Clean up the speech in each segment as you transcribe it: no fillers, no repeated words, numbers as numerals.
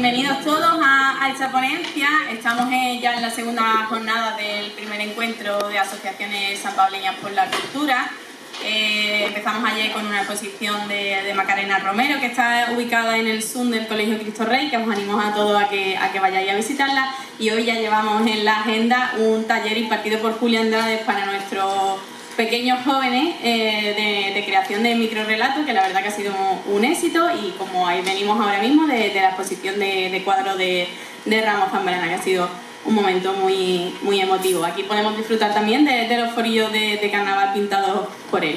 Bienvenidos todos a esta ponencia. Estamos ya en la segunda jornada del primer encuentro de asociaciones sanpableñas por la cultura. Empezamos ayer con una exposición de Macarena Romero, que está ubicada en el Zoom del Colegio Cristo Rey, que os animo a todos a que vayáis a visitarla. Y hoy ya llevamos en la agenda un taller impartido por Julia Andrade para nuestros pequeños jóvenes de creación de microrelatos, que la verdad que ha sido un éxito, y como ahí venimos ahora mismo de la exposición de cuadros de Ramos Zambrana, que ha sido un momento muy, muy emotivo. Aquí podemos disfrutar también de los forillos de carnaval pintados por él.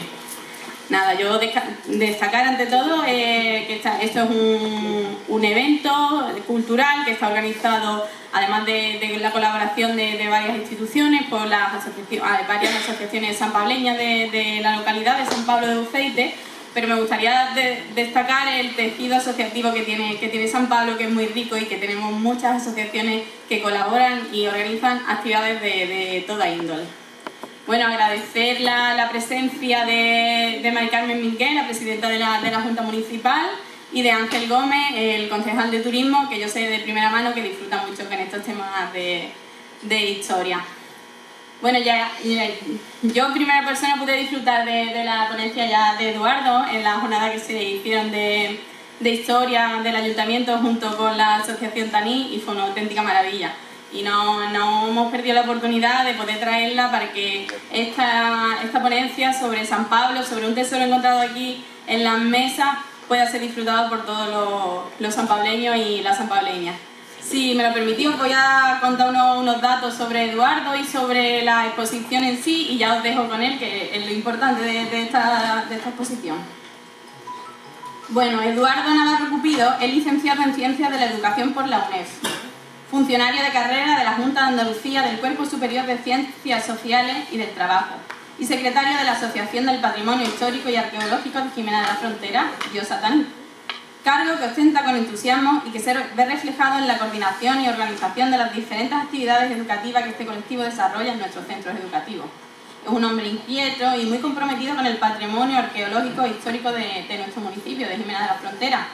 Nada, yo destacar ante todo que esto es un evento cultural que está organizado, además de la colaboración de varias instituciones, por varias asociaciones sanpableñas de la localidad de San Pablo de Uceite, pero me gustaría destacar el tejido asociativo que tiene San Pablo, que es muy rico, y que tenemos muchas asociaciones que colaboran y organizan actividades de toda índole. Bueno, agradecer la presencia de Mari Carmen Mingué, la presidenta de la Junta Municipal, y de Ángel Gómez, el concejal de turismo, que yo sé de primera mano que disfruta mucho con estos temas de historia. Bueno, yo en primera persona pude disfrutar de la ponencia ya de Eduardo en la jornada que se hicieron de historia del ayuntamiento junto con la asociación Taní, y fue una auténtica maravilla. Y no hemos perdido la oportunidad de poder traerla para que esta ponencia sobre San Pablo, sobre un tesoro encontrado aquí en las mesas, pueda ser disfrutado por todos los sanpableños y las sanpableñas. Si me lo permitís, os voy a contar unos datos sobre Eduardo y sobre la exposición en sí, y ya os dejo con él, que es lo importante de esta exposición. Bueno, Eduardo Navarro Cupido es licenciado en Ciencias de la Educación por la UNED, funcionario de carrera de la Junta de Andalucía del Cuerpo Superior de Ciencias Sociales y del Trabajo, y secretario de la Asociación del Patrimonio Histórico y Arqueológico de Jimena de la Frontera, Diosa Taní. Cargo que ostenta con entusiasmo y que se ve reflejado en la coordinación y organización de las diferentes actividades educativas que este colectivo desarrolla en nuestros centros educativos. Es un hombre inquieto y muy comprometido con el patrimonio arqueológico e histórico de nuestro municipio, de Jimena de la Frontera.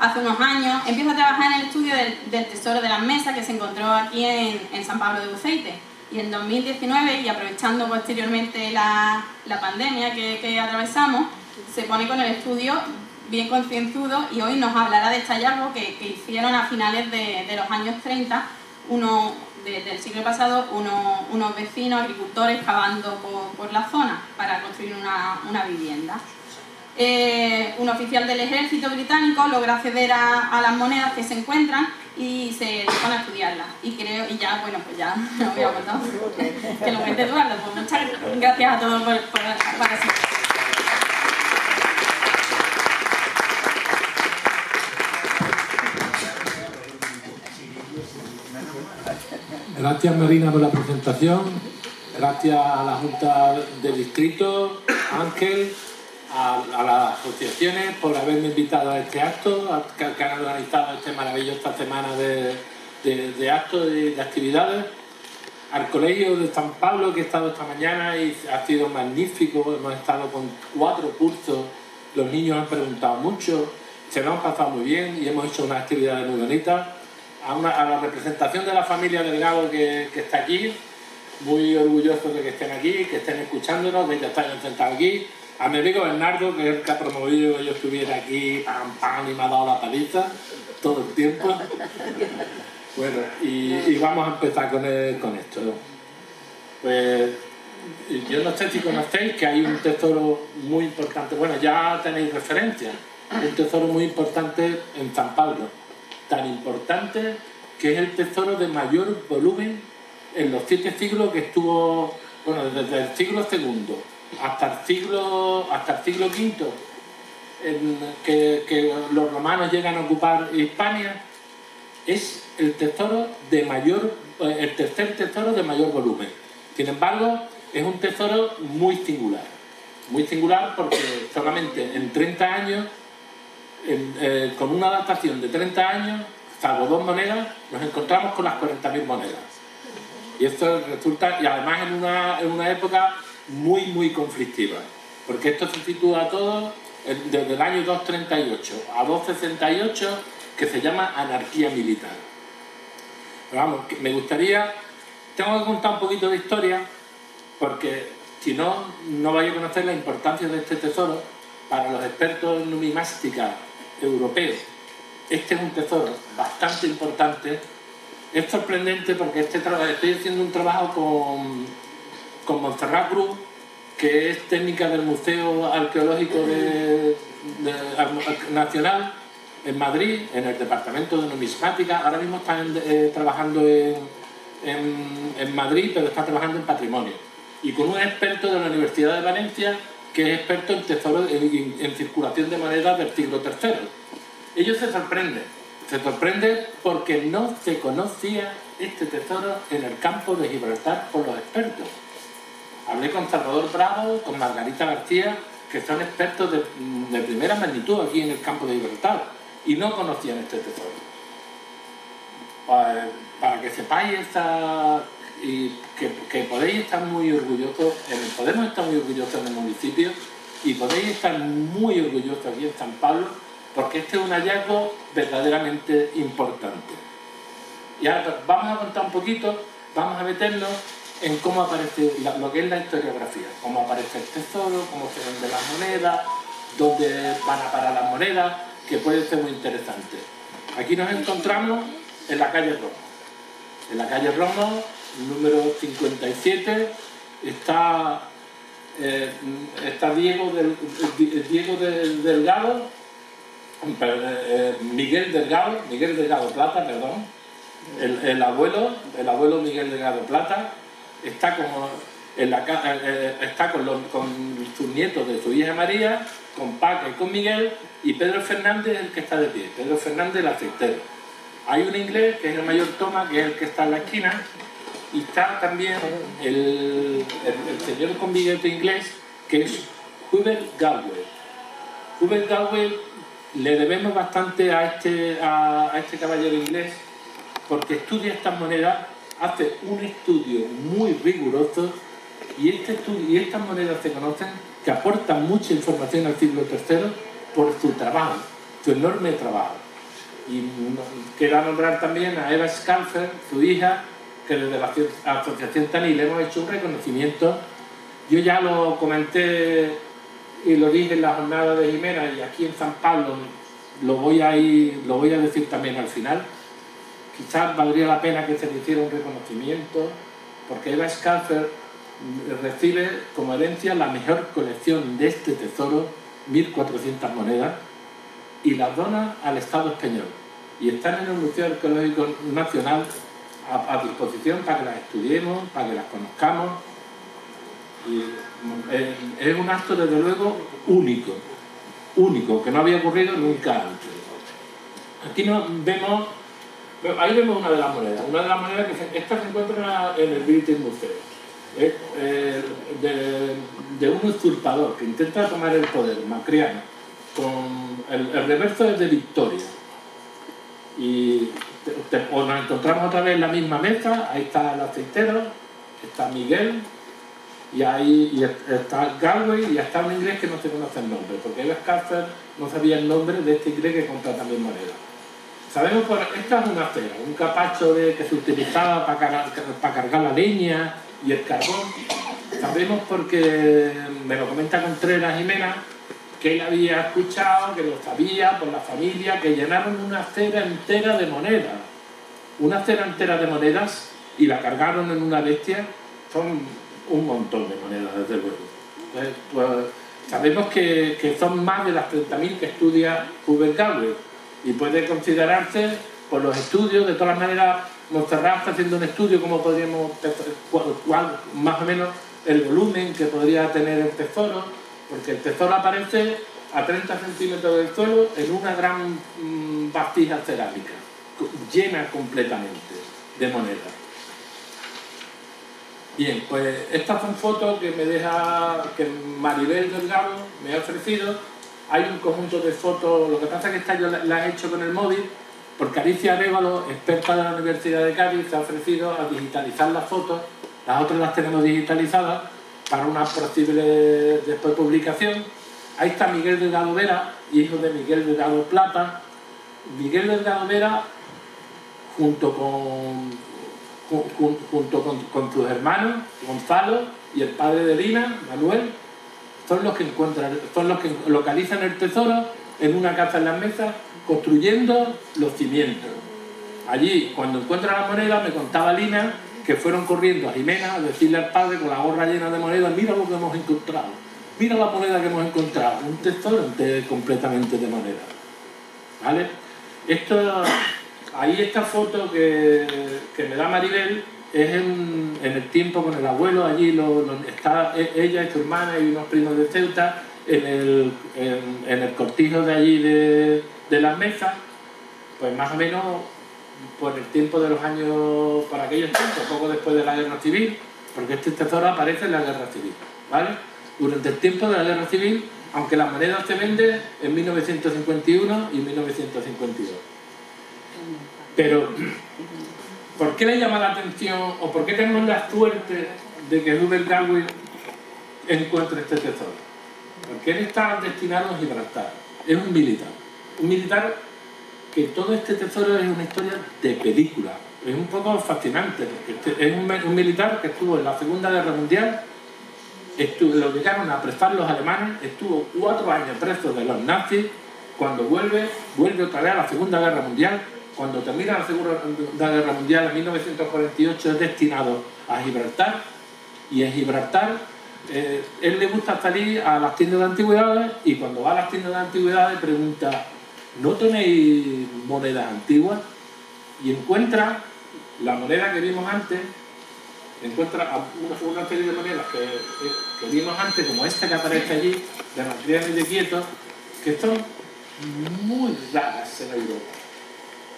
Hace unos años empieza a trabajar en el estudio del Tesoro de las Mesas, que se encontró aquí en San Pablo de Uceite. Y en 2019, y aprovechando posteriormente la pandemia que atravesamos, se pone con el estudio bien concienzudo, y hoy nos hablará de este hallazgo que hicieron a finales de los años 30, del siglo pasado, unos vecinos agricultores cavando por la zona para construir una vivienda. Un oficial del ejército británico logra acceder a las monedas que se encuentran y se pone a estudiarlas. Y ya no voy a contar que lo cuente Eduardo. Pues muchas gracias a todos por asistir. Gracias, Marina, por la presentación. Gracias a la Junta del Distrito, Ángel, a las asociaciones por haberme invitado a este acto, que han organizado esta maravillosa semana de actos y de actividades. Al Colegio de San Pablo, que he estado esta mañana, y ha sido magnífico. Hemos estado con 4 cursos, los niños han preguntado mucho, se lo han pasado muy bien y hemos hecho unas actividades muy bonitas. A la representación de la familia Delgado que está aquí, muy orgulloso de que estén aquí, que estén escuchándonos, de que estén sentados aquí. A mi amigo Bernardo, que es el que ha promovido que yo estuviera aquí, y me ha dado la paliza todo el tiempo. Bueno, y vamos a empezar con esto. Pues yo no sé si conocéis que hay un tesoro muy importante. Bueno, ya tenéis referencia. Un tesoro muy importante en San Pablo. Tan importante que es el tesoro de mayor volumen en los 7 siglos que estuvo, bueno, desde el siglo II hasta el siglo V, que los romanos llegan a ocupar Hispania. Es el tesoro el tercer tesoro de mayor volumen. Sin embargo, es un tesoro muy singular porque solamente en 30 años, con una datación de 30 años, salvo 2 monedas, nos encontramos con las 40.000 monedas. Y esto resulta, y además en una época muy conflictiva, porque esto se sitúa todo desde el año 238 a 268, que se llama Anarquía Militar. Pero vamos, me gustaría... Tengo que contar un poquito de historia, porque si no, no vais a conocer la importancia de este tesoro para los expertos en numismática europeos. Este es un tesoro bastante importante. Es sorprendente porque estoy haciendo un trabajo con Montserrat Cruz, que es técnica del Museo Arqueológico Nacional en Madrid, en el departamento de numismática. Ahora mismo están trabajando en Madrid, pero está trabajando en patrimonio. Y con un experto de la Universidad de Valencia, que es experto en tesoros, en circulación de monedas del siglo III. Ellos se sorprenden porque no se conocía este tesoro en el campo de Gibraltar por los expertos. Hablé con Salvador Bravo, con Margarita García, que son expertos de primera magnitud aquí en el campo de Gibraltar, y no conocían este tesoro. Para que sepáis y que podéis estar muy orgullosos, podemos estar muy orgullosos en el municipio y podéis estar muy orgullosos aquí en San Pablo, porque este es un hallazgo verdaderamente importante. Y ahora vamos a contar un poquito, vamos a meternos en cómo aparece lo que es la historiografía, cómo aparece el tesoro, cómo se venden las monedas, dónde van a parar las monedas, que puede ser muy interesante. Aquí nos encontramos en la calle Romo. En la calle Romo, número 57, está Diego Delgado, Miguel Delgado Plata, perdón, el abuelo Miguel Delgado Plata, está con sus nietos de su hija María, con Paca y con Miguel, y Pedro Fernández es el que está de pie, Pedro Fernández el aceitero. Hay un inglés que es el mayor Thomas, que es el que está en la esquina, y está también el señor con billete inglés, que es Hubert Galway. Hubert Galway le debemos bastante a este caballero inglés, porque estudia estas monedas, hace un estudio muy riguroso, y estas monedas se conocen, que aportan mucha información al siglo III por su trabajo, su enorme trabajo. Y quiero nombrar también a Eva Scalfer, su hija, que desde la Asociación TANI le hemos hecho un reconocimiento. Yo ya lo comenté y lo dije en la jornada de Jimena, y aquí en San Pablo lo voy a decir también al final. Quizás valdría la pena que se le hiciera un reconocimiento, porque Eva Scalfer recibe como herencia la mejor colección de este tesoro, 1400 monedas, y las dona al Estado español. Y están en el Museo Arqueológico Nacional a disposición para que las estudiemos, para que las conozcamos. Y es un acto, desde luego, único, que no había ocurrido nunca antes. Aquí ahí vemos una de las monedas. Una de las monedas esta se encuentra en el British Museum. Es de un usurpador que intenta tomar el poder, Macriano. El reverso es de Victoria. Y nos encontramos otra vez en la misma mesa. Ahí está el aceitero, está Miguel, y ahí está Galway, y está un inglés que no se conoce el nombre, porque Eva Scalfer no sabía el nombre de este inglés que compra también moneda. Sabemos esta es una acera, un capacho que se utilizaba para cargar la leña y el carbón. Sabemos porque me lo comenta Contreras Jimena, que él había escuchado, que lo sabía por la familia, que llenaron una acera entera de monedas. Una acera entera de monedas y la cargaron en una bestia. Son un montón de monedas, desde luego. Entonces, pues, sabemos que son más de las 30.000 que estudia Hubert Galway, y puede considerarse por los estudios. De todas maneras, Montserrat está haciendo un estudio como podríamos, más o menos el volumen que podría tener el tesoro, porque el tesoro aparece a 30 centímetros del suelo en una gran vasija cerámica, llena completamente de monedas. Bien, pues estas son fotos que que Maribel Delgado me ha ofrecido. Hay un conjunto de fotos, lo que pasa es que esta yo las he hecho con el móvil, porque Alicia Arévalo, experta de la Universidad de Cádiz, se ha ofrecido a digitalizar las fotos. Las otras las tenemos digitalizadas para una posible después publicación. Ahí está Miguel Delgado Vera, hijo de Miguel Delgado Plata, Miguel Delgado Vera, junto con sus hermanos, Gonzalo y el padre de Lina, Manuel, son los que localizan el tesoro en una casa en Las Mesas, construyendo los cimientos. Allí, cuando encuentran la moneda, me contaba Lina que fueron corriendo a Jimena a decirle al padre con la gorra llena de monedas: mira lo que hemos encontrado, mira la moneda que hemos encontrado, un tesoro completamente de monedas. ¿Vale? Ahí esta foto que me da Maribel es en el tiempo con el abuelo. Allí está ella y su hermana y unos primos de Ceuta en el cortijo de allí de Las Mesas, pues más o menos por el tiempo de los años, por aquellos tiempos, poco después de la Guerra Civil, porque este tesoro aparece en la Guerra Civil, ¿vale? Durante el tiempo de la Guerra Civil, aunque la moneda se vende en 1951 y 1952. Pero, ¿por qué le llama la atención o por qué tenemos la suerte de que Rubén Galwin encuentre este tesoro? Porque él está destinado a Gibraltar, es un militar que todo este tesoro es una historia de película, es un poco fascinante, porque es un militar que estuvo en la Segunda Guerra Mundial, lo llegaron a apresar los alemanes, estuvo 4 años preso de los nazis, cuando vuelve otra vez a la Segunda Guerra Mundial. Cuando termina la Segunda Guerra Mundial en 1948 es destinado a Gibraltar, y en Gibraltar él le gusta salir a las tiendas de antigüedades, y cuando va a las tiendas de antigüedades pregunta: ¿no tenéis monedas antiguas? Y encuentra la moneda que vimos antes, encuentra una serie de monedas que vimos antes, como esta que aparece allí, de Macriano y de Quieto, que son muy raras en Europa.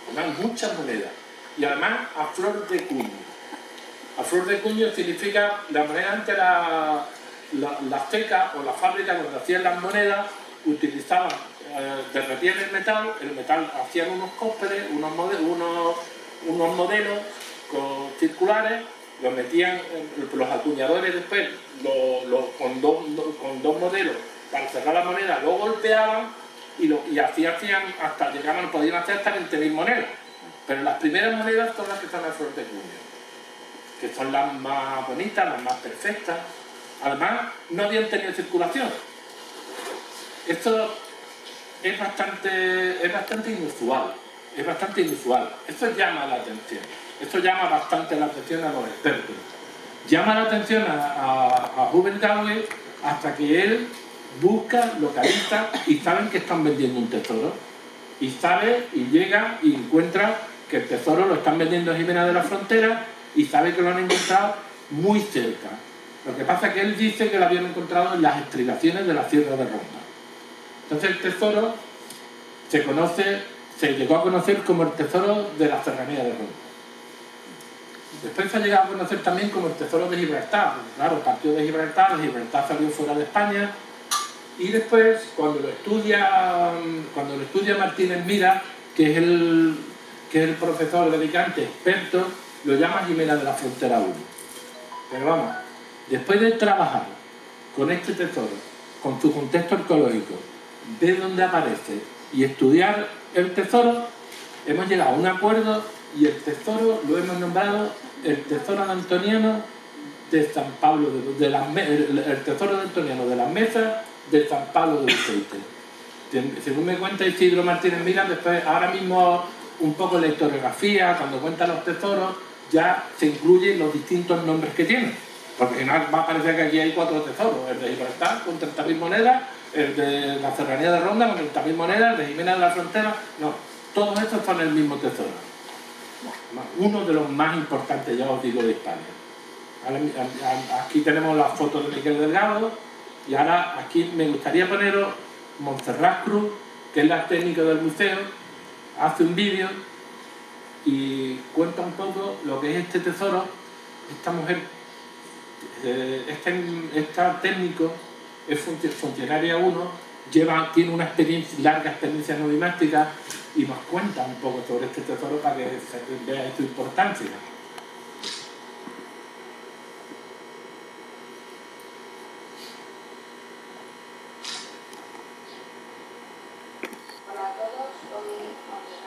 Además, muchas monedas. Y además a flor de cuño. A flor de cuño significa, la moneda antes la ceca o la fábrica donde hacían las monedas utilizaban, derretían el metal, hacían unos cósperes, unos modelos circulares, los metían, los acuñadores después con dos modelos para cerrar la moneda, lo golpeaban y así hacían hasta llegaban, podían hacer hasta 20.000 monedas. Pero las primeras monedas son las que están a flor de cuño, que son las más bonitas, las más perfectas. Además, no habían tenido circulación. Esto es bastante inusual. Esto llama la atención. Esto llama bastante la atención a los expertos. Llama la atención a Rubén Galwin hasta que él busca, localiza y saben que están vendiendo un tesoro. Y sabe y llega y encuentra que el tesoro lo están vendiendo en Jimena de la Frontera y sabe que lo han encontrado muy cerca. Lo que pasa es que él dice que lo habían encontrado en las estribaciones de la Sierra de Ronda. Entonces el tesoro se llegó a conocer como el tesoro de la Serranía de Ronda. Después se ha llegado a conocer también como el tesoro de Gibraltar. Claro, partió de Gibraltar salió fuera de España, y después cuando lo estudia Martínez Mira, que es el profesor de Alicante, experto, lo llama Jimena de la Frontera 1. Pero vamos, después de trabajar con este tesoro, con su contexto arqueológico, ver dónde aparece y estudiar el tesoro, hemos llegado a un acuerdo y el tesoro lo hemos nombrado el tesoro antoniano de San Pablo, el tesoro antoniano de Las Mesas de San Pablo de Uceite. Según me cuenta Isidro Martínez Mira, después, ahora mismo un poco en la historiografía, cuando cuenta los tesoros, ya se incluyen los distintos nombres que tienen. Porque va a parecer que aquí hay 4 tesoros: el de Gibraltar con 30.000 monedas, el de la Serranía de Ronda con 30.000 monedas, el de Jimena de la Frontera. No, todos estos son el mismo tesoro. Uno de los más importantes, ya os digo, de España. Aquí tenemos las fotos de Miguel Delgado, y ahora aquí me gustaría poneros Montserrat Cruz, que es la técnica del museo, hace un vídeo y cuenta un poco lo que es este tesoro. Esta mujer, esta técnico es funcionaria 1, tiene una larga experiencia numismática, y nos cuenta un poco sobre este tesoro para que se vea su importancia. Hola a todos, soy Montserrat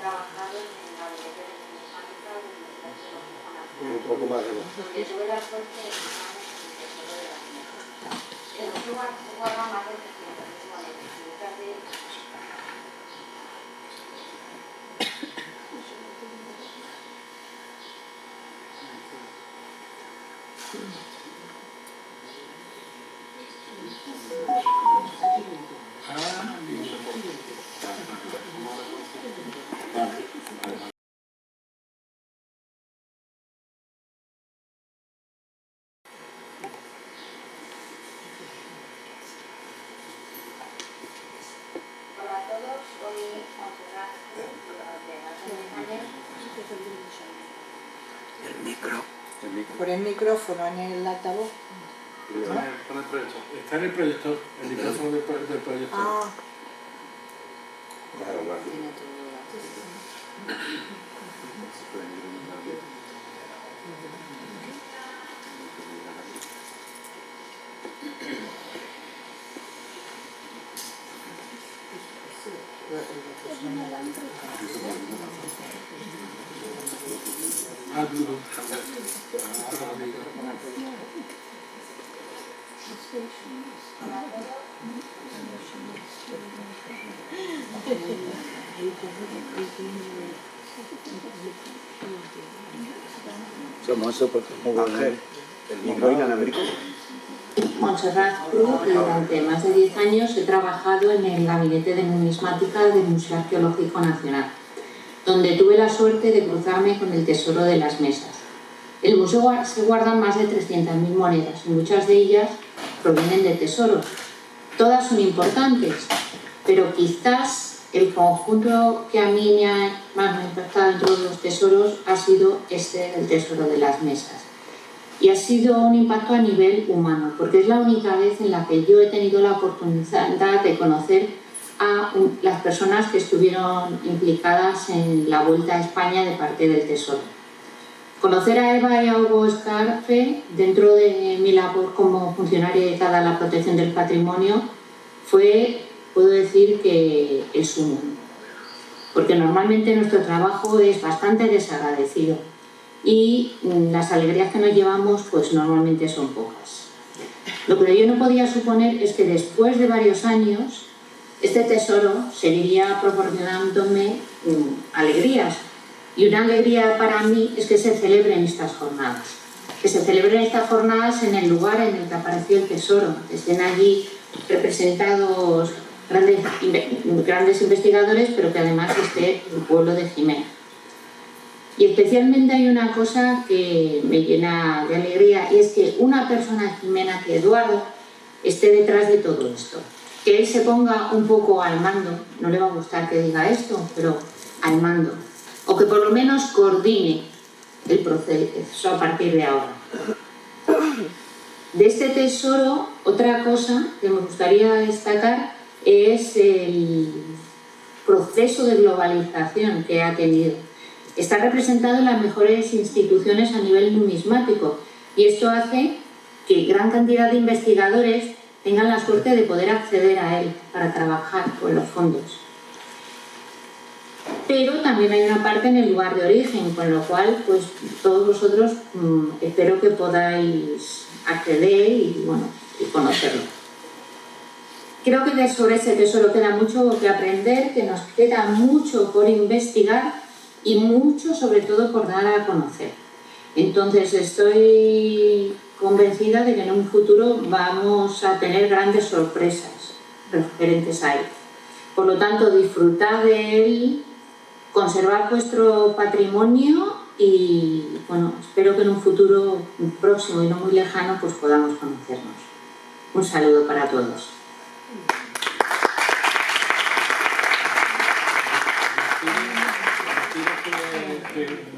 trabajado en el gabinete de numismática de la Universidad Tecnológica Nacional. Un poco más de voz. Donde tuve la suerte de entrar en el tesoro de las mesas. El museo guarda más de 300.000 monedas, y muchas de ellas para todos, hoy Montserrat durante más de 10 años. Por el micrófono en el altavoz. Está en el proyector, el micrófono del proyector. Ah, Claro, claro. tiene todo. Ah, duro. Ángel, el micro inalámbrico. Montserrat Cruz, y durante más de 10 años he trabajado en el gabinete de numismática del Museo Arqueológico Nacional, donde tuve la suerte de cruzarme con el tesoro de las mesas. En el museo se guardan más de 300.000 monedas y muchas de ellas provienen de tesoros. Todas son importantes, pero quizás el conjunto que a mí más me ha impactado entre los tesoros ha sido este, el tesoro de las mesas. Y ha sido un impacto a nivel humano, porque es la única vez en la que yo he tenido la oportunidad de conocer a las personas que estuvieron implicadas en la Vuelta a España de parte del Tesoro. Conocer a Eva y a Hugo Escarfe dentro de mi labor como funcionaria dedicada a la protección del patrimonio fue, puedo decir, que el sumo, porque normalmente nuestro trabajo es bastante desagradecido y las alegrías que nos llevamos pues normalmente son pocas. Lo que yo no podía suponer es que después de varios años este tesoro seguiría proporcionándome alegrías, y una alegría para mí es que se celebren estas jornadas, que se celebren estas jornadas en el lugar en el que apareció el tesoro, que estén allí representados grandes investigadores, pero que además esté el pueblo de Jimena. Y especialmente hay una cosa que me llena de alegría, y es que una persona de Jimena, que Eduardo, esté detrás de todo esto. Que él se ponga un poco al mando, no le va a gustar que diga esto, pero al mando. O que por lo menos coordine el proceso a partir de ahora. De este tesoro, otra cosa que me gustaría destacar es el proceso de globalización que ha tenido. Está representado en las mejores instituciones a nivel numismático, y esto hace que gran cantidad de investigadores tengan la suerte de poder acceder a él para trabajar con los fondos. Pero también hay una parte en el lugar de origen, con lo cual pues todos vosotros espero que podáis acceder y, bueno, y conocerlo. Creo que sobre ese tesoro queda mucho que aprender, que nos queda mucho por investigar y mucho sobre todo por dar a conocer. Entonces estoy convencida de que en un futuro vamos a tener grandes sorpresas referentes a él. Por lo tanto, disfrutad de él, conservad vuestro patrimonio y, bueno, espero que en un futuro próximo y no muy lejano pues podamos conocernos. Un saludo para todos.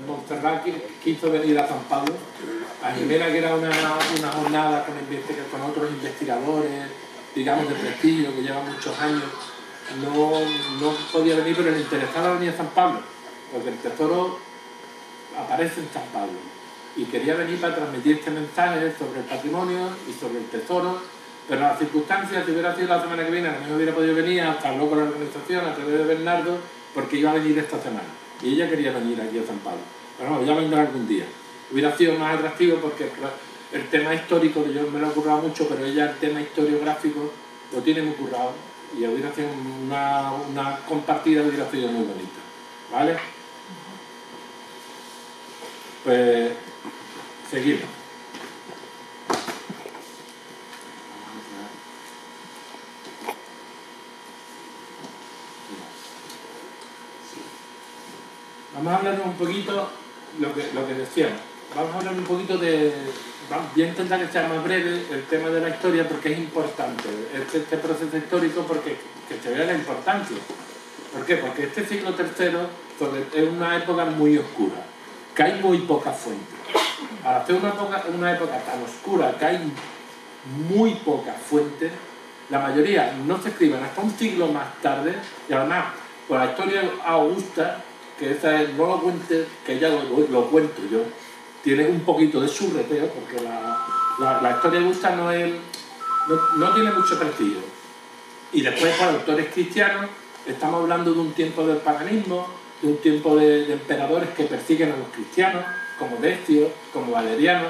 Montserrat quiso venir a San Pablo, a Jimena, que era una jornada con otros investigadores, digamos, de prestigio, que llevan muchos años. No podía venir, pero le interesaba venir a San Pablo, porque el tesoro aparece en San Pablo. Y quería venir para transmitir este mensaje sobre el patrimonio y sobre el tesoro, pero las circunstancias, si hubiera sido la semana que viene, a lo mejor hubiera podido venir, hasta habló con la organización a través de Bernardo, porque iba a venir esta semana. Y ella quería venir aquí a San Pablo. Pero no, ya vendrá algún día. Hubiera sido más atractivo porque el tema histórico, yo me lo he currado mucho, pero ella el tema historiográfico lo tiene muy currado. Y hubiera sido una compartida, hubiera sido muy bonita. ¿Vale? Pues seguimos. Vamos a hablar un poquito lo que decíamos. Vamos a hablar un poquito voy a intentar que sea más breve el tema de la historia porque es importante este proceso histórico porque que se vea la importancia. ¿Por qué? Porque este siglo III es una época muy oscura, que hay muy pocas fuentes. Al hacer una época tan oscura que hay muy pocas fuentes, la mayoría no se escriben hasta un siglo más tarde y además por la historia augusta, que esa es, no lo cuente, que ya lo cuento yo, tiene un poquito de surreteo porque la historia augusta no tiene mucho prestigio. Y después para autores cristianos estamos hablando de un tiempo del paganismo, de un tiempo de emperadores que persiguen a los cristianos, como Decio, como Valeriano.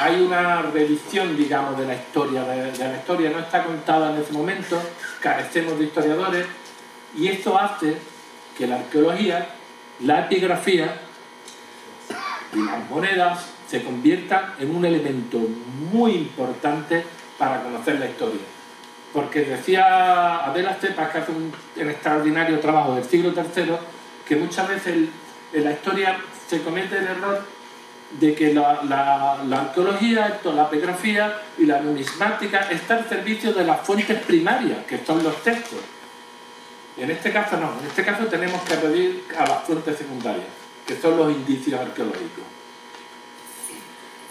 Hay una revisión, digamos, de la historia, la historia no está contada en ese momento, carecemos de historiadores, y esto hace que la arqueología, la epigrafía y las monedas se conviertan en un elemento muy importante para conocer la historia. Porque decía Adela Cepas, que hace un extraordinario trabajo del siglo III, que muchas veces en la historia se comete el error de que la arqueología, la epigrafía y la numismática está al servicio de las fuentes primarias, que son los textos. En este caso no, en este caso tenemos que acudir a las fuentes secundarias, que son los indicios arqueológicos.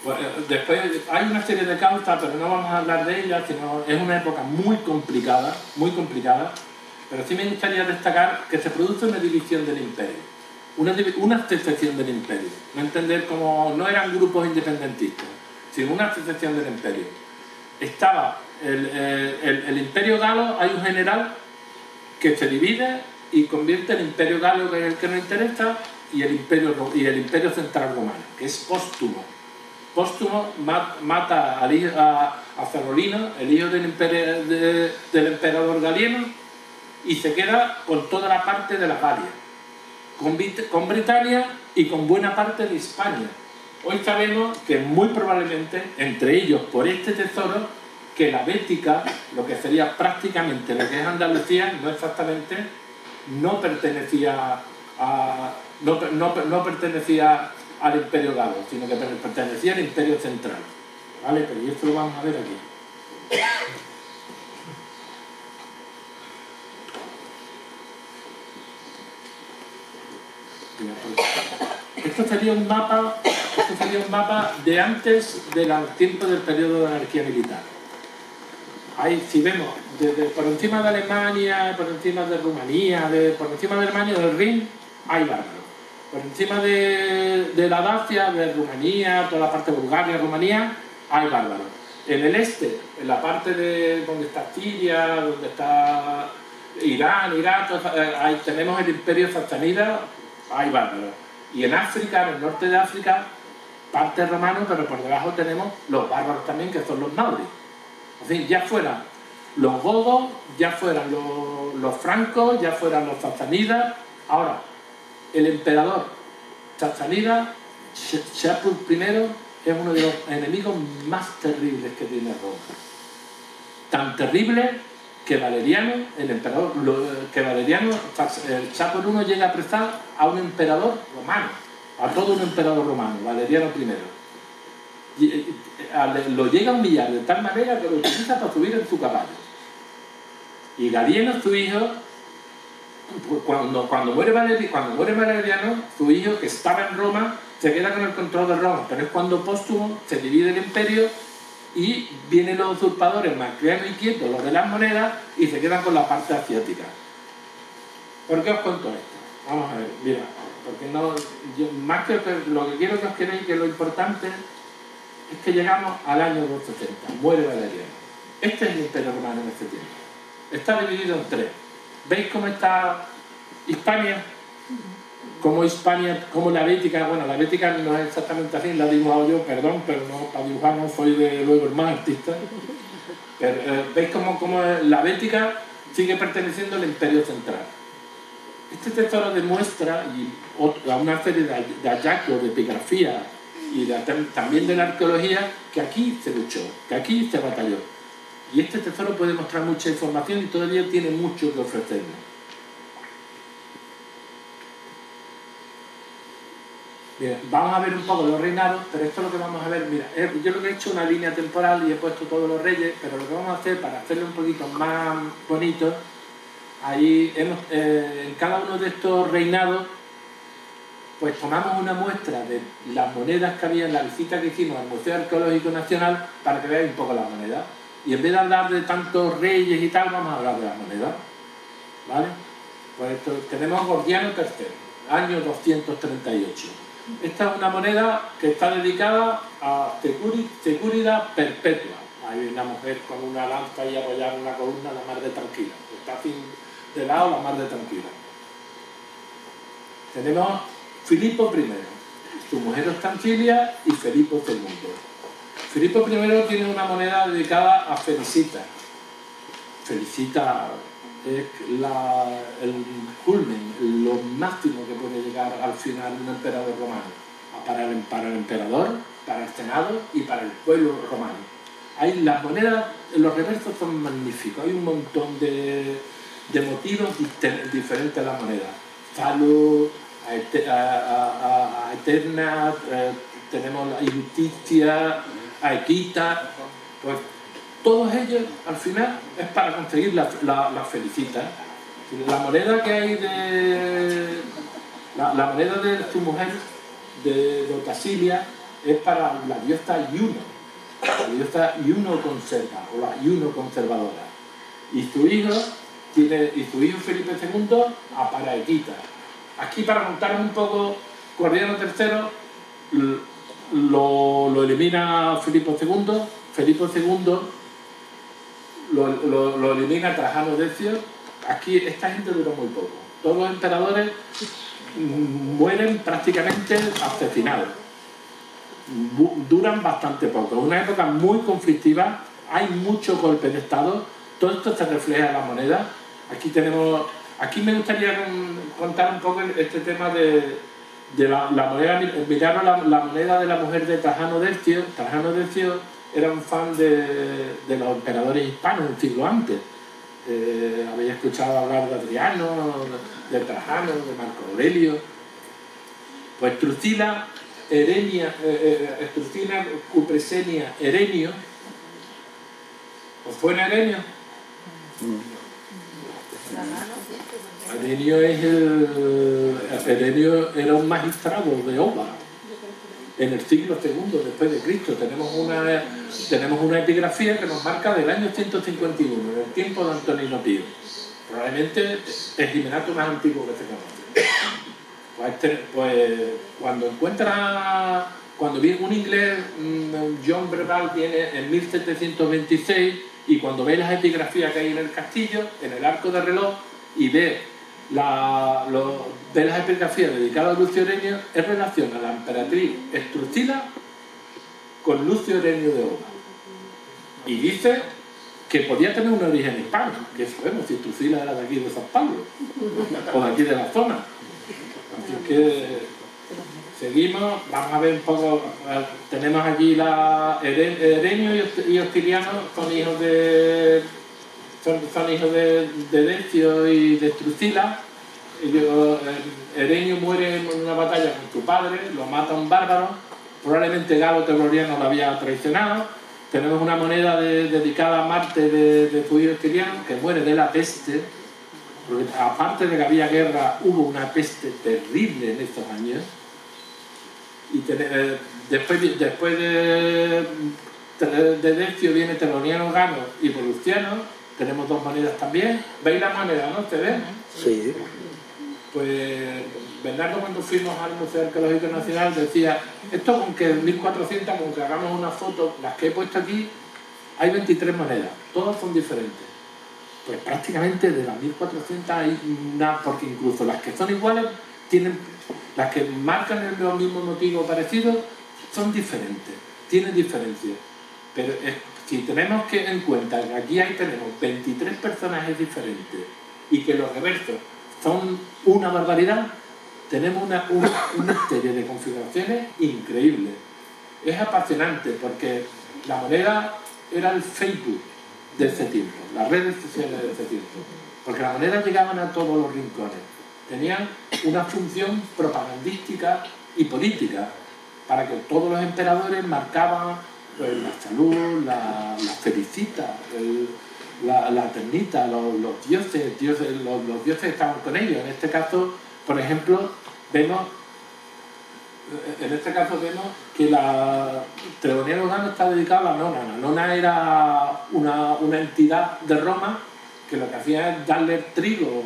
Bueno, después hay una serie de causas, pero no vamos a hablar de ellas, sino es una época muy complicada, pero sí me gustaría destacar que se produce una división del imperio, una secesión del imperio, no entender como no eran grupos independentistas, sino una secesión del imperio. Estaba el imperio galo, hay un general que se divide y convierte el imperio galo, que es el que nos interesa, y el imperio central romano, que es Póstumo. Póstumo mata a Ferrolino, el hijo del emperador Galieno, y se queda con toda la parte de la Galia, con Britania y con buena parte de Hispania. Hoy sabemos que muy probablemente, entre ellos por este tesoro, que la Bética, lo que sería prácticamente lo que es Andalucía, no pertenecía al imperio galo, sino que pertenecía al imperio central. ¿Vale? Pero esto lo vamos a ver aquí. Esto sería un mapa de antes del tiempo del periodo de anarquía militar. Ahí, si vemos, por encima de Alemania, por encima de Rumanía, por encima de Alemania, del Rin, hay bárbaros. Por encima de la Dacia, de Rumanía, toda la parte de Bulgaria, Rumanía, hay bárbaros. En el este, en la parte de donde está Siria, donde está Irán, Irak, ahí tenemos el imperio sassanida, hay bárbaros. Y en África, en el norte de África, parte romano, pero por debajo tenemos los bárbaros también, que son los maoris. En fin, ya fueran los godos, ya fueran los francos, ya fueran los sassanidas. Ahora, el emperador sassanida, Shapur I, es uno de los enemigos más terribles que tiene Roma. Tan terrible que Valeriano, el Shapur I llega a apresar a un emperador romano, a todo un emperador romano, Valeriano I. Lo llega a humillar de tal manera que lo utiliza para subir en su caballo. Y Galieno, su hijo, cuando muere Valeriano, su hijo, que estaba en Roma, se queda con el control de Roma, pero es cuando Póstumo se divide el imperio y vienen los usurpadores Macriano y Quieto, los de las monedas, y se quedan con la parte asiática. ¿Por qué os cuento esto? Vamos a ver, mira, porque más que lo que quiero que os queréis, que lo importante es que llegamos al año 270, muere Valeriano. Este es el imperio romano en este tiempo. Está dividido en tres. ¿Veis cómo está Hispania, como la Bética, bueno, la Bética no es exactamente así, la he dibujado yo, perdón, pero no, para dibujar no soy luego el más artista. Pero, ¿veis cómo la Bética sigue perteneciendo al Imperio Central? Este tesoro demuestra, a una serie de hallazgos, de epigrafía y también de la arqueología, que aquí se luchó, que aquí se batalló. Y este tesoro puede mostrar mucha información y todavía tiene mucho que ofrecernos. Bien, vamos a ver un poco los reinados, pero esto es lo que vamos a ver. Mira, yo lo que he hecho es una línea temporal y he puesto todos los reyes, pero lo que vamos a hacer para hacerlo un poquito más bonito, ahí en cada uno de estos reinados, pues tomamos una muestra de las monedas que había en la visita que hicimos al Museo Arqueológico Nacional para que veáis un poco las monedas. Y en vez de hablar de tantos reyes y tal, vamos a hablar de las monedas. ¿Vale? Pues tenemos Gordiano III, año 238. Esta es una moneda que está dedicada a Securida Perpetua. Hay una mujer con una lanza y apoyada en una columna, la mar de tranquila. Está así de lado, la mar de tranquila. Tenemos Filipo I, su mujer Ostancilia y Felipo II. Filipo I tiene una moneda dedicada a Felicita. Felicita es el culmen, lo máximo que puede llegar al final un emperador romano, para el emperador, para el senado y para el pueblo romano. Hay las monedas, los reversos son magníficos, hay un montón de motivos diferentes a las monedas. Falo, a Eterna, tenemos la Justicia, a Equita, pues todos ellos al final es para conseguir la Felicita. La moneda que hay la moneda de su mujer, de Otasilia, es para la diosa Juno, la diosa Juno conserva, o la Juno conservadora. Y su hijo Felipe II a para Equita. Aquí, para montar un poco, Gordiano III lo elimina Filipo II. Filipo II lo elimina Trajano Decio. Aquí esta gente duró muy poco. Todos los emperadores mueren prácticamente asesinados. Duran bastante poco. Es una época muy conflictiva, hay muchos golpes de Estado. Todo esto se refleja en la moneda. Aquí me gustaría contar un poco este tema de la moneda. Miraron la moneda de la mujer de Trajano Decio. Trajano Decio era un fan de los emperadores hispanos un siglo antes. Habéis escuchado hablar de Adriano, de Trajano, de Marco Aurelio. Pues Trucila Cupresenia Herenio. ¿Os suena Herenio? Herenio era un magistrado de Oba en el siglo II después de Cristo. Tenemos una epigrafía que nos marca del año 151, en el tiempo de Antonino Pío. Probablemente el Jimenato más antiguo que se conoce. Pues cuando viene un inglés, John Breval, viene en 1726, y cuando ve las epigrafías que hay en el castillo, en el arco de reloj, y ve las epigrafías dedicadas a Lucio Herenio, él relaciona a la emperatriz Estrucila con Lucio Herenio de Oba. Y dice que podía tener un origen hispano, que sabemos si Estrucila era de aquí de San Pablo, o de aquí de la zona. Así que seguimos, vamos a ver un poco. Tenemos aquí Herenio y Hostiliano, son hijos de Decio y de Estrucila. Herenio muere en una batalla con su padre, lo mata un bárbaro, probablemente Galo Teodoriano lo había traicionado. Tenemos una moneda dedicada a Marte de su hijo Hostiliano, que muere de la peste, porque aparte de que había guerra, hubo una peste terrible en estos años. Y después de Decio viene Teloniano Gano y Voluciano. Tenemos dos monedas también. ¿Veis las monedas, no? ¿Te ven? Sí. Pues Bernardo, cuando fuimos al Museo Arqueológico Nacional, decía, esto con que en 1400, con que hagamos una foto, las que he puesto aquí, hay 23 monedas, todas son diferentes. Pues prácticamente de las 1400 hay una, porque incluso las que son iguales tienen, las que marcan los mismos motivos parecidos son diferentes, tienen diferencias. Pero si tenemos que en cuenta que aquí tenemos 23 personajes diferentes y que los reversos son una barbaridad, tenemos una serie de configuraciones increíbles. Es apasionante porque la moneda era el Facebook de ese tiempo, las redes sociales de ese tiempo, porque las monedas llegaban a todos los rincones, tenían una función propagandística y política para que todos los emperadores marcaban pues, la salud, la felicita, la ternita, los dioses estaban con ellos. En este caso, por ejemplo, vemos que la Treboniano Urano está dedicada a la nona. La nona era una entidad de Roma que lo que hacía es darle trigo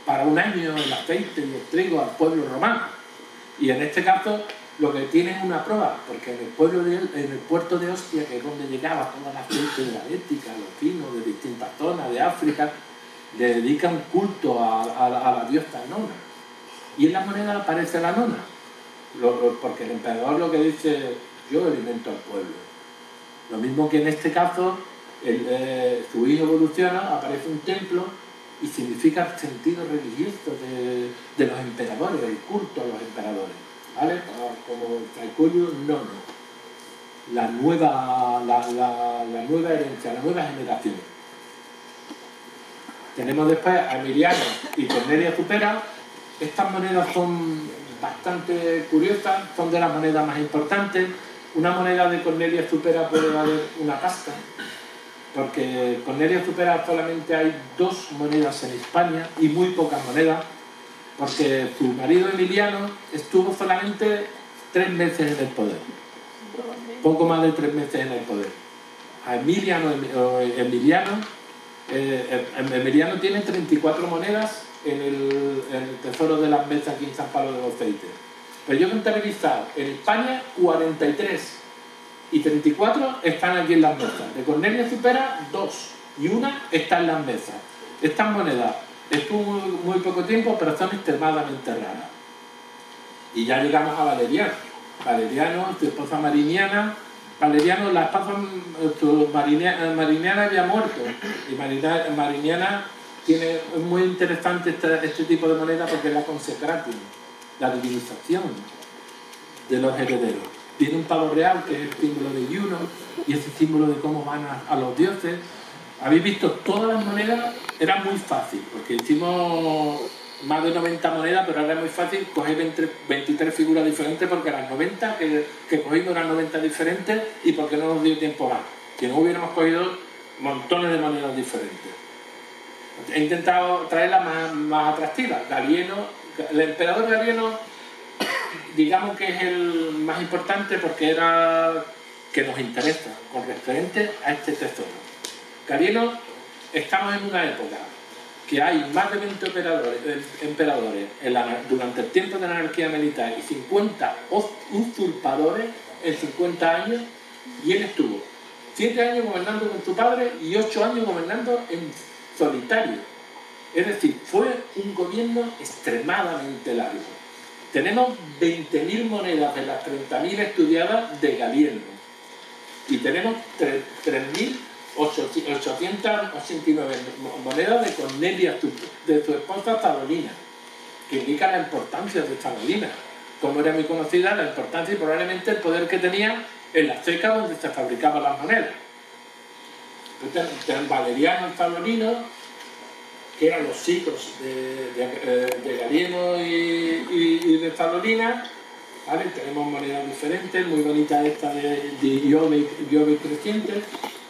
para un año, el aceite y el trigo al pueblo romano. Y en este caso lo que tiene es una prueba, porque en el puerto de Ostia, que es donde llegaba toda la gente de la ética, los vinos de distintas zonas de África, le dedican culto a la diosa nona. Y en la moneda aparece la nona. Porque el emperador lo que dice, yo alimento al pueblo. Lo mismo que en este caso, su hijo evoluciona, aparece un templo y significa el sentido religioso de los emperadores, el culto a los emperadores. ¿Vale? Como Traiculio Nono, la nueva herencia, la nueva generación. Tenemos después a Emiliano y Cornelia Supera. Estas monedas son bastante curiosas, son de las monedas más importantes. Una moneda de Cornelia Supera puede valer una pasta, porque Cornelia Supera solamente hay 2 monedas en España y muy pocas monedas, porque su marido Emiliano estuvo solamente 3 meses en el poder, poco más de 3 meses en el poder. A Emiliano tiene 34 monedas en el tesoro de las mesas aquí en San Pablo de los Feites. Pero yo he contabilizado en España 43 y 34 están aquí en las mesas. De Cornelia Supera 2 y una está en las mesas. Estas monedas estuvo muy poco tiempo, pero son extremadamente raras. Y ya llegamos a Valeriano. Valeriano, su esposa Mariniana. Valeriano, la esposa Mariniana había muerto. Y Mariniana es muy interesante este tipo de moneda porque es la consecratum, la divinización de los herederos. Tiene un pavo real que es el símbolo de Juno y ese símbolo de cómo van a los dioses. Habéis visto todas las monedas, era muy fácil, porque hicimos más de 90 monedas, pero era muy fácil coger 23 figuras diferentes porque las 90 que cogimos eran 90 diferentes y porque no nos dio tiempo más. Si no hubiéramos cogido montones de monedas diferentes. He intentado traerlas más atractivas. Galieno, el emperador Galieno, digamos que es el más importante porque era que nos interesa con referente a este tesoro. Galieno, estamos en una época que hay más de 20 emperadores durante el tiempo de la anarquía militar y 50 usurpadores en 50 años, y él estuvo 7 años gobernando con su padre y 8 años gobernando en solitario. Es decir, fue un gobierno extremadamente largo. Tenemos 20.000 monedas de las 30.000 estudiadas de Galieno y tenemos 3.889 monedas de Cornelia, de su esposa Salolina, que indica la importancia de Salolina, como era muy conocida, la importancia y probablemente el poder que tenía en la ceca donde se fabricaban las monedas. Entonces, Valeriano y Salolino, que eran los hijos de Galieno y de Salolina, ¿vale? Tenemos monedas diferentes, muy bonitas esta de Iove creciente,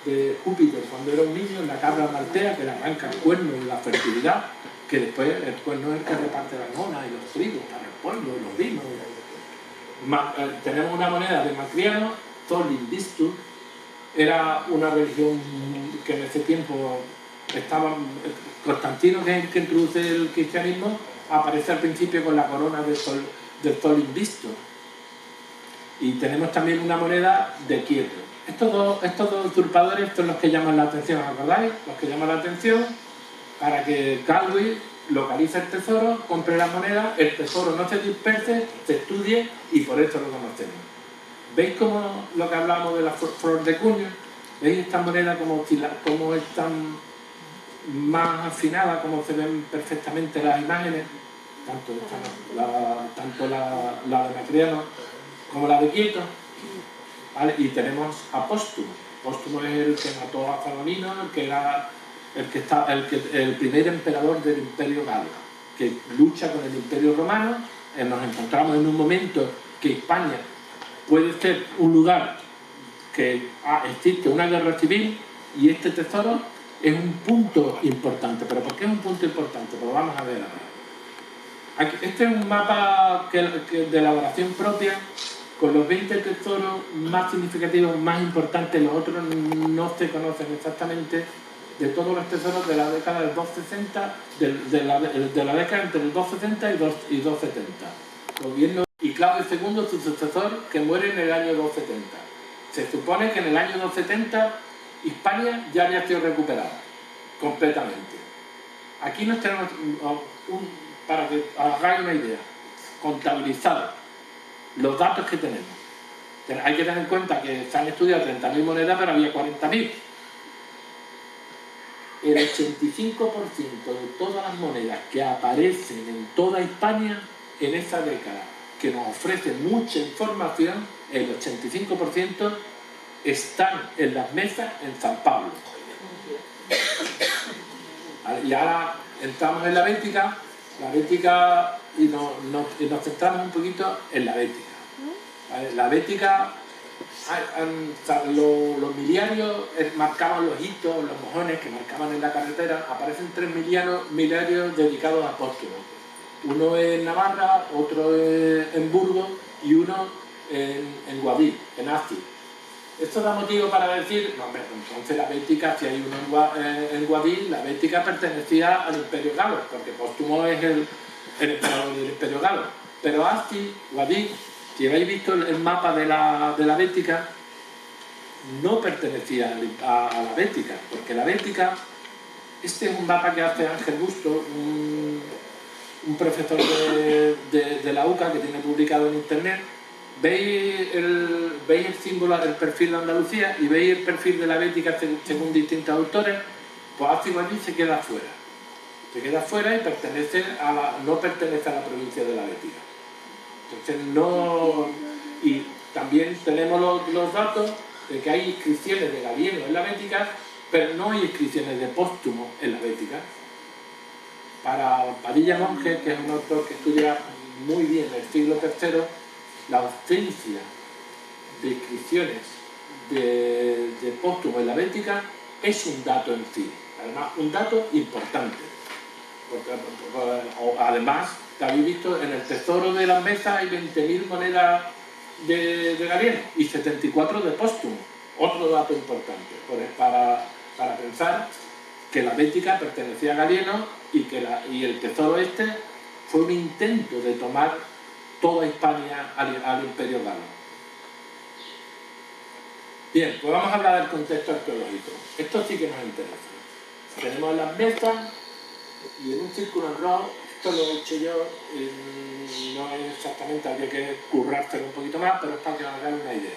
de Júpiter cuando era un niño, en la cabra maltea que le arranca el cuerno y la fertilidad, que después el cuerno es el que reparte las monas y los trigos para el pueblo, los vinos. Tenemos una moneda de Macriano, Tholimbistus, era una religión que en ese tiempo estaba. Constantino, que es el que introduce el cristianismo, aparece al principio con la corona del Tholimbistus. Y tenemos también una moneda de Quieto. Estos dos usurpadores son los que llaman la atención, ¿acordáis? Los que llaman la atención, para que Galway localice el tesoro, compre la moneda, el tesoro no se disperse, se estudie y por eso lo conocemos. ¿Veis cómo lo que hablamos de la flor de cuño? ¿Veis esta moneda cómo es tan más afinada, cómo se ven perfectamente las imágenes? Tanto la de Macriano como la de Quieto, ¿vale? Y tenemos a Póstumo. Póstumo es el que mató a Saladino, el que era el primer emperador del Imperio Galo, que lucha con el Imperio Romano. Nos encontramos en un momento que Hispania puede ser un lugar que existe una guerra civil, y este tesoro es un punto importante. ¿Pero por qué es un punto importante? Pues vamos a ver ahora. Este es un mapa de elaboración propia, con los 20 tesoros más significativos, más importantes. Los otros no se conocen exactamente, de todos los tesoros de la década del 260, de la década entre el 260 y 270. Gobierno y Claudio II, su sucesor, que muere en el año 270. Se supone que en el año 270 Hispania ya había sido recuperada completamente. Aquí nos tenemos, para que hagáis una idea, contabilizado los datos que tenemos. Hay que tener en cuenta que se han estudiado 30.000 monedas, pero había 40.000. El 85% de todas las monedas que aparecen en toda Hispania en esa década, que nos ofrecen mucha información, el 85% están en las mesas en San Pablo. Y ahora entramos en la Bética y nos centramos un poquito en la Bética. La Bética, los miliarios marcaban los hitos, los mojones que marcaban en la carretera. Aparecen 3 miliarios dedicados a Póstumo. Uno en Navarra, otro en Burgos y uno en Guadix, en Asti. Esto da motivo para decir, no, hombre, entonces la Bética, si hay uno en Guadix, la Bética pertenecía al Imperio Galo, porque Póstumo es el emperador del Imperio Galo. Pero Asti, Guadix, si habéis visto el mapa de la Bética, no pertenecía a la Bética, porque la Bética, este es un mapa que hace Ángel Busto, un profesor de la UCA que tiene publicado en internet. Veis el símbolo del perfil de Andalucía y veis el perfil de la Bética según distintos autores. Pues Asti Guadix se queda fuera. Se queda fuera y no pertenece a la provincia de la Bética. Entonces no. Y también tenemos los datos de que hay inscripciones de Galieno en la Bética, pero no hay inscripciones de Póstumo en la Bética. Para Padilla Monge, que es un autor que estudia muy bien el siglo III, la ausencia de inscripciones de Póstumo en la Bética es un dato en sí, además un dato importante, porque además, que habéis visto, en el tesoro de las mesas hay 20.000 monedas de Galieno y 74 de Póstumo, otro dato importante, para pensar que la Bética pertenecía a Galieno y el tesoro este fue un intento de tomar toda Hispania al Imperio Galo. Bien, pues vamos a hablar del contexto arqueológico. Esto sí que nos interesa. Tenemos las mesas y en un círculo en rojo, esto lo he hecho yo, no es exactamente, habría que currárselo un poquito más, pero es para que nos hagan una idea.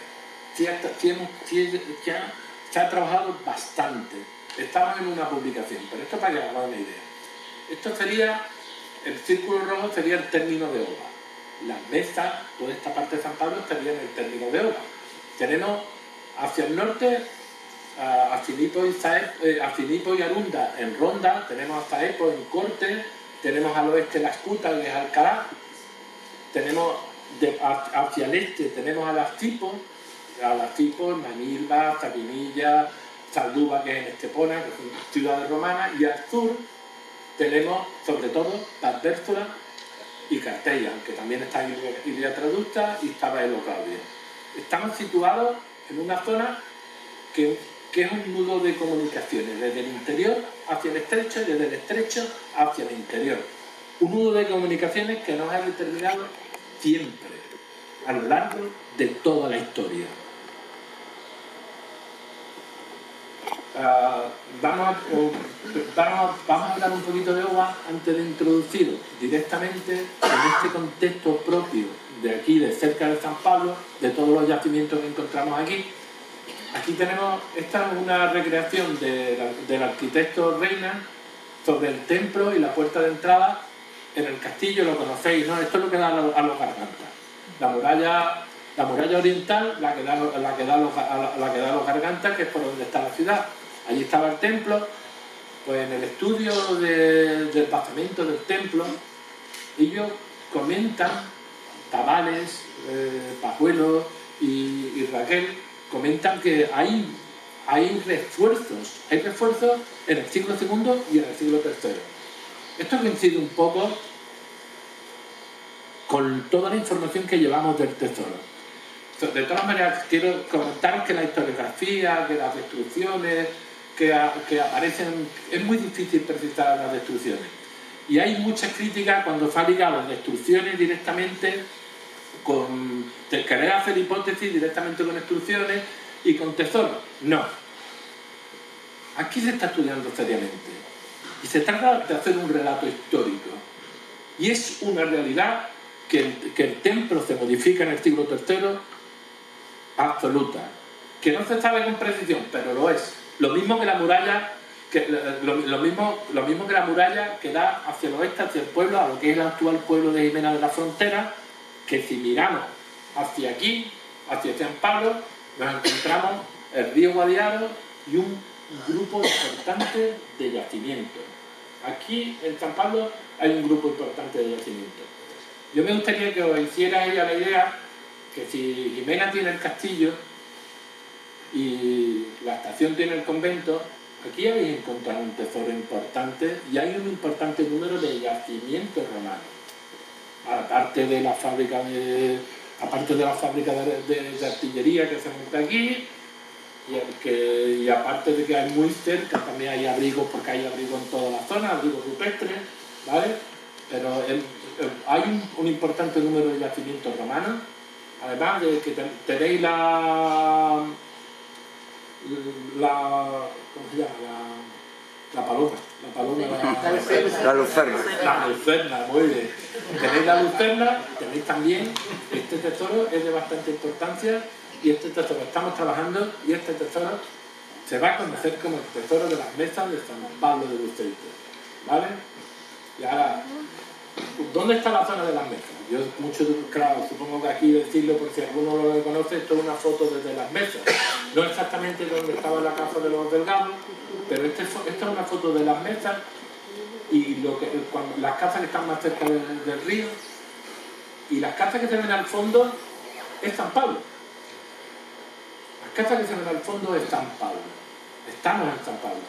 Se ha trabajado bastante. Estamos en una publicación, pero esto para que nos hagan una idea. Esto sería, el círculo rojo sería el término de Oba. Las mesas, toda esta parte de San Pablo estaría en el término de Oba. Tenemos hacia el norte a Filipo y Arunda en Ronda, tenemos a Saepo en Corte, tenemos al oeste la Escuta, que es Alcalá, tenemos hacia el este tenemos a las Tipos, Manilva, Sabinilla, Salduba, que es en Estepona, que son ciudades romanas, y al sur tenemos sobre todo Valvérsola y Cartella, que también está Ilia Traducta y estaba Elo Claudia. Estamos situados en una zona que es un nudo de comunicaciones, desde el interior hacia el estrecho y desde el estrecho hacia el interior. Un nudo de comunicaciones que nos ha determinado siempre, a lo largo de toda la historia. Vamos a hablar un poquito de Oba antes de introduciros directamente en este contexto propio de aquí, de cerca de San Pablo, de todos los yacimientos que encontramos aquí. Aquí tenemos, esta es una recreación del arquitecto Reina sobre el templo y la puerta de entrada en el castillo, lo conocéis, ¿no? Esto es lo que da a los Gargantas. La muralla oriental, la que da a los Gargantas, que es por donde está la ciudad. Allí estaba el templo. Pues en el estudio del basamento del templo, ellos comentan, Tabales, Pajuelo y Raquel, comentan que hay refuerzos en el siglo II y en el siglo III. Esto coincide un poco con toda la información que llevamos del tesoro. De todas maneras, quiero comentaros que la historiografía, que las destrucciones que aparecen, es muy difícil precisar las destrucciones. Y hay muchas críticas cuando se ha ligado destrucciones directamente de querer hacer hipótesis directamente con destrucciones y con tesoros. No. Aquí se está estudiando seriamente. Y se trata de hacer un relato histórico. Y es una realidad que el templo se modifica en el siglo III absoluta. Que no se sabe con precisión, pero lo es. Lo mismo que la muralla, lo mismo que la muralla que da hacia el oeste, hacia el pueblo, a lo que es el actual pueblo de Jimena de la Frontera, que si miramos hacia aquí, hacia San Pablo, nos encontramos el río Guadiaro y un grupo importante de yacimientos. Aquí en San Pablo hay un grupo importante de yacimientos. Yo me gustaría que os hicierais la idea que si Jimena tiene el castillo y la estación tiene el convento, aquí habéis encontrado un tesoro importante y hay un importante número de yacimientos romanos. Aparte de la fábrica de artillería que se monta aquí, y aparte de que hay muy cerca también hay abrigos, porque hay abrigos en toda la zona, abrigos rupestres, ¿vale? Pero hay un importante número de yacimientos romanos, además de que tenéis ¿cómo se llama? La lucerna. La lucerna, muy bien. Tenéis la lucerna, tenéis también, este tesoro es de bastante importancia y este tesoro estamos trabajando y este tesoro se va a conocer como el tesoro de las mesas de San Pablo de Luceite, ¿vale? Y ahora, ¿dónde está la zona de las mesas? Yo claro, supongo que aquí decirlo por si alguno lo conoce, esto es una foto desde las mesas. No exactamente donde estaba la casa de los Delgados, pero esta es una foto de las mesas y las casas que están más cerca del río y las casas que se ven al fondo es San Pablo. Las casas que se ven al fondo es San Pablo. Estamos en San Pablo.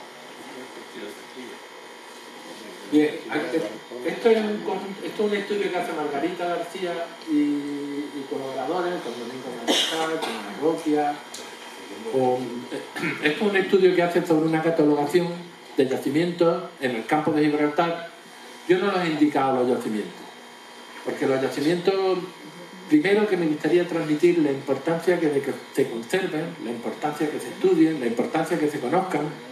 Bien, esto es un estudio que hace Margarita García y colaboradores, con Domingo Marcal, con Arroquia. Esto es un estudio que hace sobre una catalogación de yacimientos en el campo de Gibraltar. Yo no los he indicado los yacimientos, porque los yacimientos, primero que me gustaría transmitir la importancia de que se conserven, la importancia que se estudien, la importancia que se conozcan,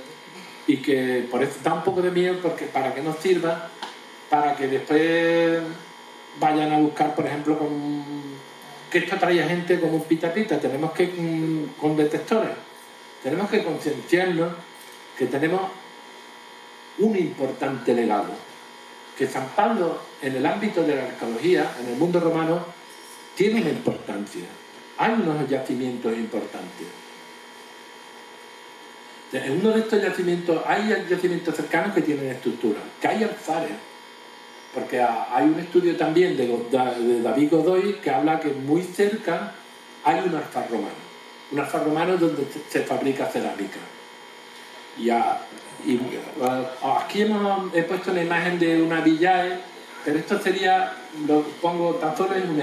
y que por eso da un poco de miedo, porque para que nos sirva, para que después vayan a buscar, por ejemplo, que esto trae a gente como un pita-pita. Tenemos que, con detectores, tenemos que concienciarnos que tenemos un importante legado, que San Pablo en el ámbito de la arqueología, en el mundo romano, tiene una importancia. Hay unos yacimientos importantes. En uno de estos yacimientos, hay yacimientos cercanos que tienen estructuras, que hay alfares, porque hay un estudio también de David Godoy que habla que muy cerca hay un alfar romano donde se fabrica cerámica. Y aquí he puesto una imagen de una villae, pero esto sería, lo pongo, tan solo es un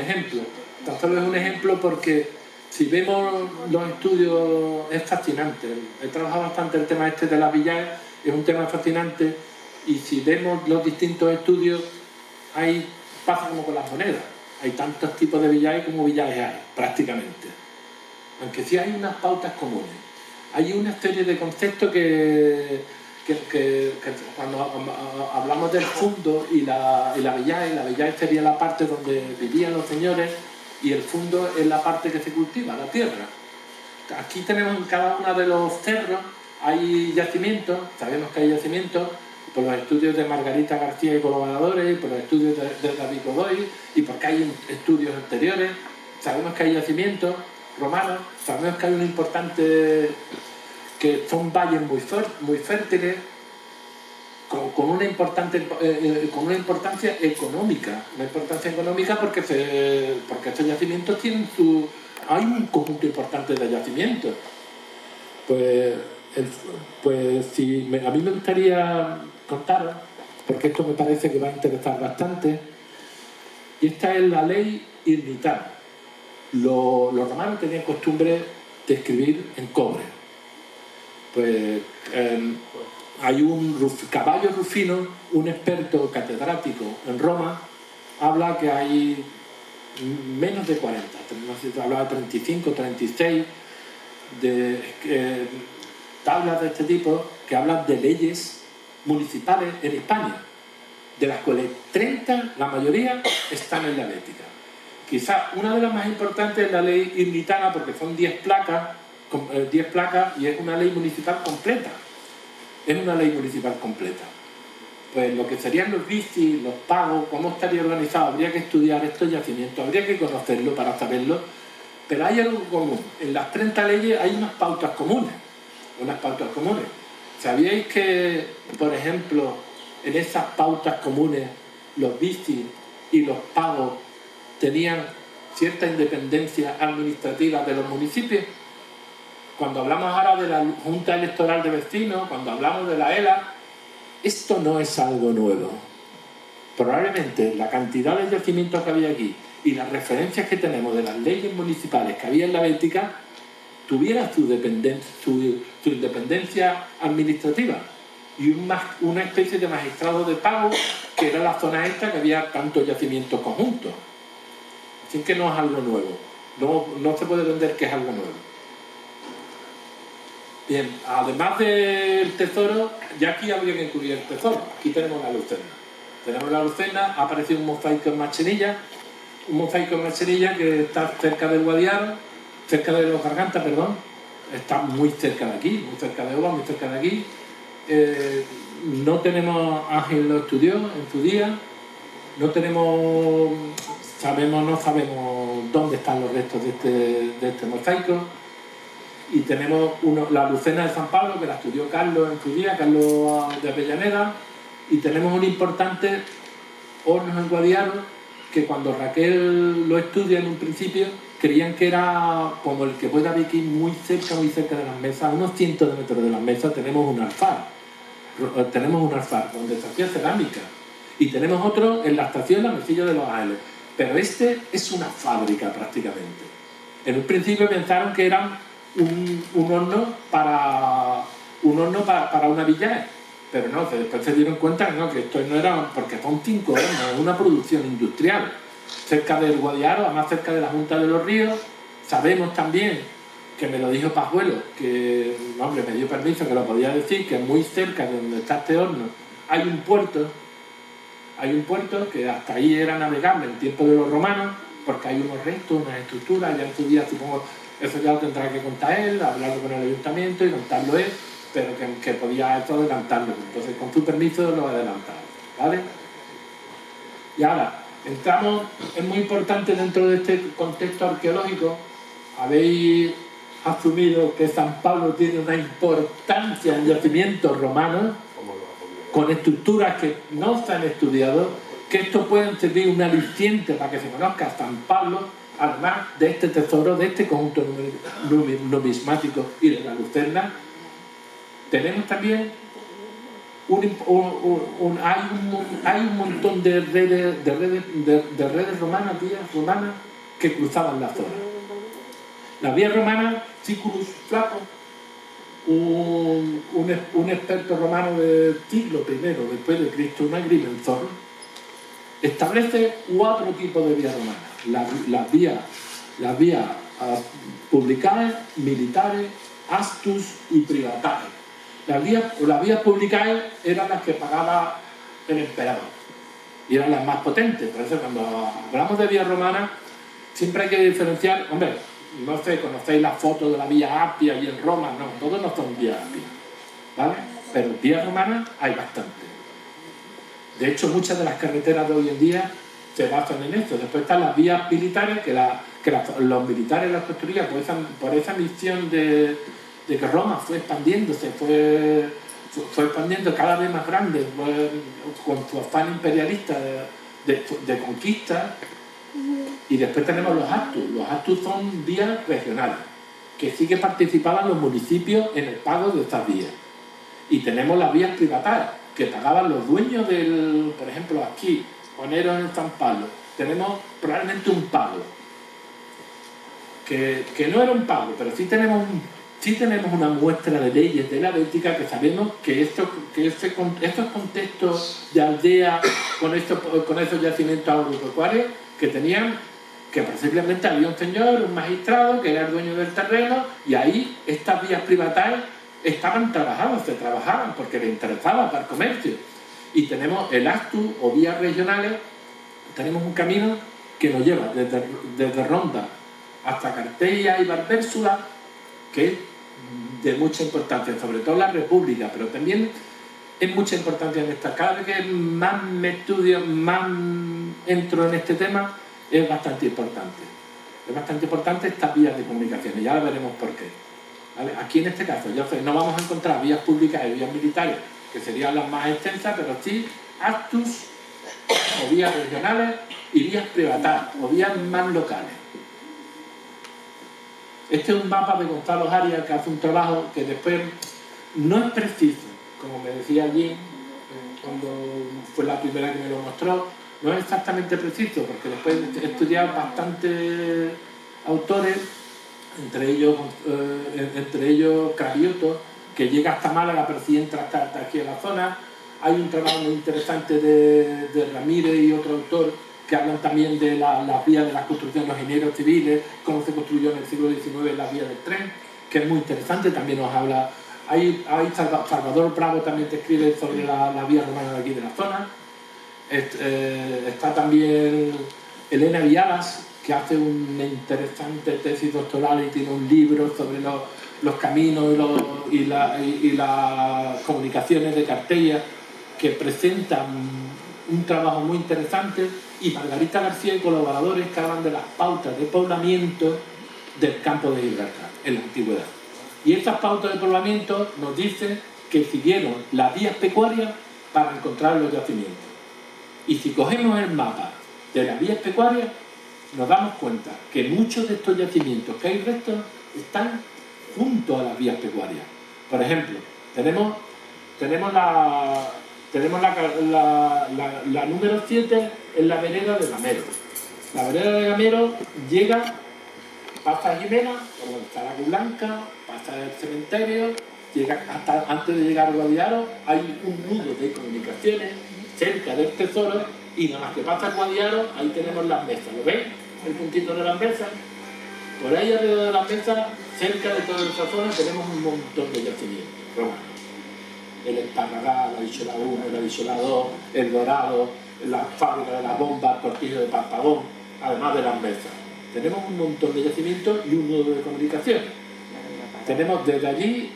ejemplo, porque si vemos los estudios es fascinante. He trabajado bastante el tema este de las villaes, es un tema fascinante, y si vemos los distintos estudios, pasa como con las monedas. Hay tantos tipos de villaes como villaes hay, prácticamente. Aunque sí hay unas pautas comunes. hay una serie de conceptos que cuando hablamos del fundo y la vellay sería la parte donde vivían los señores y el fundo es la parte que se cultiva, la tierra. Aquí tenemos en cada uno de los cerros hay yacimientos, sabemos que hay yacimientos por los estudios de Margarita García y colaboradores, por los estudios de David Godoy y porque hay estudios anteriores, sabemos que hay yacimientos romanos, sabemos que hay un importante, que son valles muy fértiles, con una importancia económica, porque estos yacimientos tienen hay un conjunto importante de yacimientos. A mí me gustaría contaros, porque esto me parece que va a interesar bastante, y esta es la ley irmitana. Los romanos tenían costumbre de escribir en cobre. Hay un Caballo Rufino, un experto catedrático en Roma, habla que hay menos de 40, hablaba de 35, 36 tablas de este tipo que hablan de leyes municipales en España, de las cuales 30, la mayoría, están en la Bética. Quizás una de las más importantes es la ley irmitana, porque son 10 placas y es una ley municipal completa. Es una ley municipal completa. Pues lo que serían los bicis, los pagos, cómo estaría organizado, habría que estudiar estos yacimientos, habría que conocerlo para saberlo, pero hay algo común. En las 30 leyes hay unas pautas comunes. ¿Sabíais que, por ejemplo, en esas pautas comunes los bicis y los pagos tenían cierta independencia administrativa de los municipios? Cuando hablamos ahora de la Junta Electoral de Vecinos, cuando hablamos de la ELA, esto no es algo nuevo. Probablemente la cantidad de yacimientos que había aquí y las referencias que tenemos de las leyes municipales que había en la Bética tuviera su independencia administrativa y una especie de magistrado de pago, que era la zona esta que había tantos yacimientos conjuntos. Así que no es algo nuevo. No se puede vender que es algo nuevo. Bien, además del tesoro, ya aquí habría que incluir el tesoro. Aquí tenemos la Lucena. Ha aparecido un mosaico en Marchenilla, que está cerca del Guadiaro, cerca de los Gargantas, perdón. Está muy cerca de aquí, muy cerca de Oba, muy cerca de aquí. No tenemos, Ángel lo estudió en su día, no sabemos dónde están los restos de este mosaico. Y tenemos la Lucena de San Pablo, que la estudió Carlos en su día, Carlos de Avellaneda, y tenemos un importante horno en Guadiaro, que cuando Raquel lo estudia en un principio, creían que era como el que puede haber aquí muy cerca de las mesas, a unos cientos de metros de las mesas tenemos un alfar donde se hacía cerámica, y tenemos otro en la estación La Mesilla de los Ángeles, pero este es una fábrica prácticamente. En un principio pensaron que eran un horno para una villa, pero no, después se dieron cuenta que esto no era, porque son 5 hornos, es una producción industrial cerca del Guadiaro, además cerca de la Junta de los Ríos. Sabemos también, que me lo dijo Pajuelo, que me dio permiso que lo podía decir, que muy cerca de donde está este horno hay un puerto que hasta ahí era navegable en tiempo de los romanos, porque hay unos restos, unas estructuras, ya en su día supongo. Eso ya lo tendrá que contar él, hablarlo con el ayuntamiento y contarlo él, pero que podía esto adelantarlo. Entonces, con tu permiso, lo adelantamos, ¿vale? Y ahora, entramos, es muy importante dentro de este contexto arqueológico, habéis asumido que San Pablo tiene una importancia en yacimientos romanos, con estructuras que no se han estudiado, que esto puede servir un aliciente para que se conozca a San Pablo, además de este tesoro, de este conjunto numismático y de la Lucerna. Tenemos también hay un montón de redes romanas, vías romanas que cruzaban la zona. La vía romana, Siculus Flaco, un experto romano del siglo I después de Cristo, un agrimensor, establece 4 tipos de vías romanas. Las vías publicales, militares, Astus y Privatae. Las vías públicas eran las que pagaba el emperador y eran las más potentes. Por eso cuando hablamos de vías romanas siempre hay que diferenciar. Hombre, no sé, conocéis las fotos de la Vía Appia y en Roma, no, todos no son vías Appia, ¿vale? Pero vías romanas hay bastante. De hecho, muchas de las carreteras de hoy en día se basan en esto. Después están las vías militares, los militares las construían por esa misión de que Roma fue expandiéndose, fue expandiendo cada vez más grande, con su afán imperialista de conquista. Y después tenemos los Astus. Los Astus son vías regionales, que sí que participaban los municipios en el pago de estas vías. Y tenemos las vías privadas, que pagaban los dueños por ejemplo, aquí, Oneros en San Pablo, tenemos probablemente un pago, que no era un pago, pero sí tenemos una muestra de leyes de la Bética que sabemos que estos contextos de aldea con esos yacimientos agropecuarios que tenían, que posiblemente había un señor, un magistrado que era el dueño del terreno, y ahí estas vías privadas se trabajaban porque le interesaba para el comercio. Y tenemos el Astus o vías regionales, tenemos un camino que nos lleva desde Ronda hasta Cartella y Valbérsula, que es de mucha importancia, sobre todo en la República, pero también es mucha importancia en esta. Cada vez que más me estudio, más entro en este tema, es bastante importante. Es bastante importante estas vías de comunicación, y ya veremos por qué. ¿Vale? Aquí en este caso, ya sé, no vamos a encontrar vías públicas y vías militares, que serían las más extensas, pero sí Astus o vías regionales y vías privadas o vías más locales. Este es un mapa de Gonzalo Arias, que hace un trabajo que después no es preciso, como me decía allí, cuando fue la primera que me lo mostró, no es exactamente preciso, porque después he estudiado bastantes autores, entre ellos Carioto, que llega hasta Málaga, pero sí entra hasta aquí en la zona. Hay un trabajo muy interesante de Ramírez y otro autor que hablan también de las vías de las construcciones, los ingenieros civiles, cómo se construyó en el siglo XIX las vías del tren, que es muy interesante. También nos habla, Salvador Bravo también te escribe sobre la vía romana de aquí de la zona. Está también Elena Viadas, que hace una interesante tesis doctoral y tiene un libro sobre los caminos y las comunicaciones de Cartella, que presentan un trabajo muy interesante, y Margarita García y colaboradores que hablan de las pautas de poblamiento del campo de Gibraltar en la antigüedad. Y estas pautas de poblamiento nos dicen que siguieron las vías pecuarias para encontrar los yacimientos. Y si cogemos el mapa de las vías pecuarias, nos damos cuenta que muchos de estos yacimientos que hay restos están junto a las vías pecuarias. Por ejemplo, tenemos la número 7 en la vereda de Gamero. La vereda de Gamero pasa a Jimena, por donde está la Cruz Blanca, pasa el cementerio, llega hasta antes de llegar a Guadiaro. Hay un nudo de comunicaciones cerca del tesoro, y nada más que pasa el Guadiaro, ahí tenemos las mesas. ¿Lo veis? El puntito de las mesas. Por ahí alrededor de las mesas, cerca de toda esta zona, tenemos un montón de yacimientos romanos. El Esparragal, la Dichola 1, la Dichola 2, el Dorado, la fábrica de las bombas, el cortillo de Pampagón, además de las mesas. Tenemos un montón de yacimientos y un nudo de comunicación. Tenemos desde allí,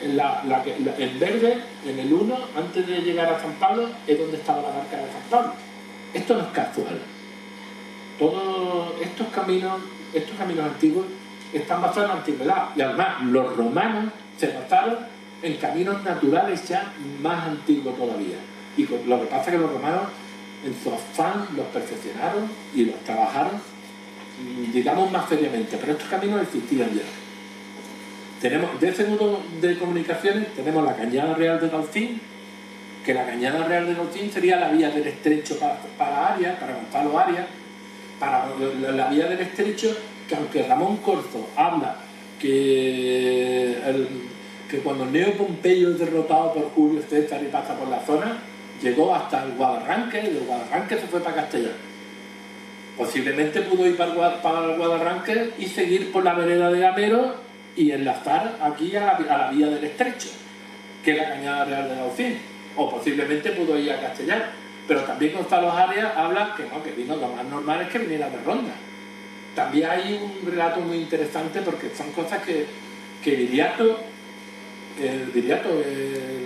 en verde, en el 1, antes de llegar a San Pablo, es donde estaba la barca de San Pablo. Esto no es casual. Todos estos caminos antiguos están basados en la antigüedad, y además los romanos se basaron en caminos naturales ya más antiguos todavía. Y lo que pasa es que los romanos, en su afán, los perfeccionaron y los trabajaron, digamos, más seriamente, pero estos caminos existían ya. Tenemos, de ese nudo de comunicaciones, tenemos la Cañada Real de Gaucín, que la Cañada Real de Gaucín sería la vía del estrecho para Arias, para Gonzalo Arias, para la vía del estrecho, que aunque Ramón Corzo habla que cuando Neo Pompeyo es derrotado por Julio César y pasa por la zona, llegó hasta el Guadarranque, y del Guadarranque se fue para Castellón. Posiblemente pudo ir para el Guadarranque y seguir por la vereda de Gamero y enlazar aquí a la vía del Estrecho, que es la Cañada Real de Laucín, o posiblemente pudo ir a Castellar. Pero también Gonzalo Arias habla que no, que vino, lo más normal es que viniera de Ronda. También hay un relato muy interesante porque son cosas que Viriato,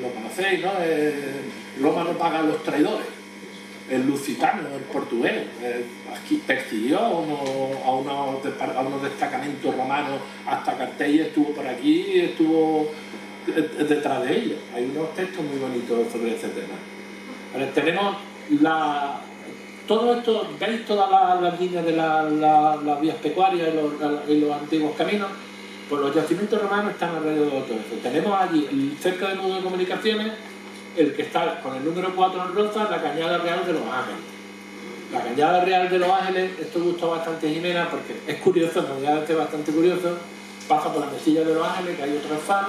lo conocéis, ¿no? Roma no paga a los traidores. El lusitano, el portugués, aquí persiguió a unos destacamentos romanos hasta Cartella, estuvo por aquí y estuvo detrás de ellos. Hay unos textos muy bonitos sobre ese tema. Ahora, tenemos todo esto, ¿veis todas las líneas de las vías pecuarias y los antiguos caminos? Pues los yacimientos romanos están alrededor de todo eso. Tenemos allí, cerca del nudo de comunicaciones, el que está con el número 4 en rosa, la Cañada Real de los Ángeles. La Cañada Real de los Ángeles, esto gustó bastante a Jimena porque es curioso, en realidad es bastante curioso, pasa por la Mesilla de los Ángeles, que hay otro alfar,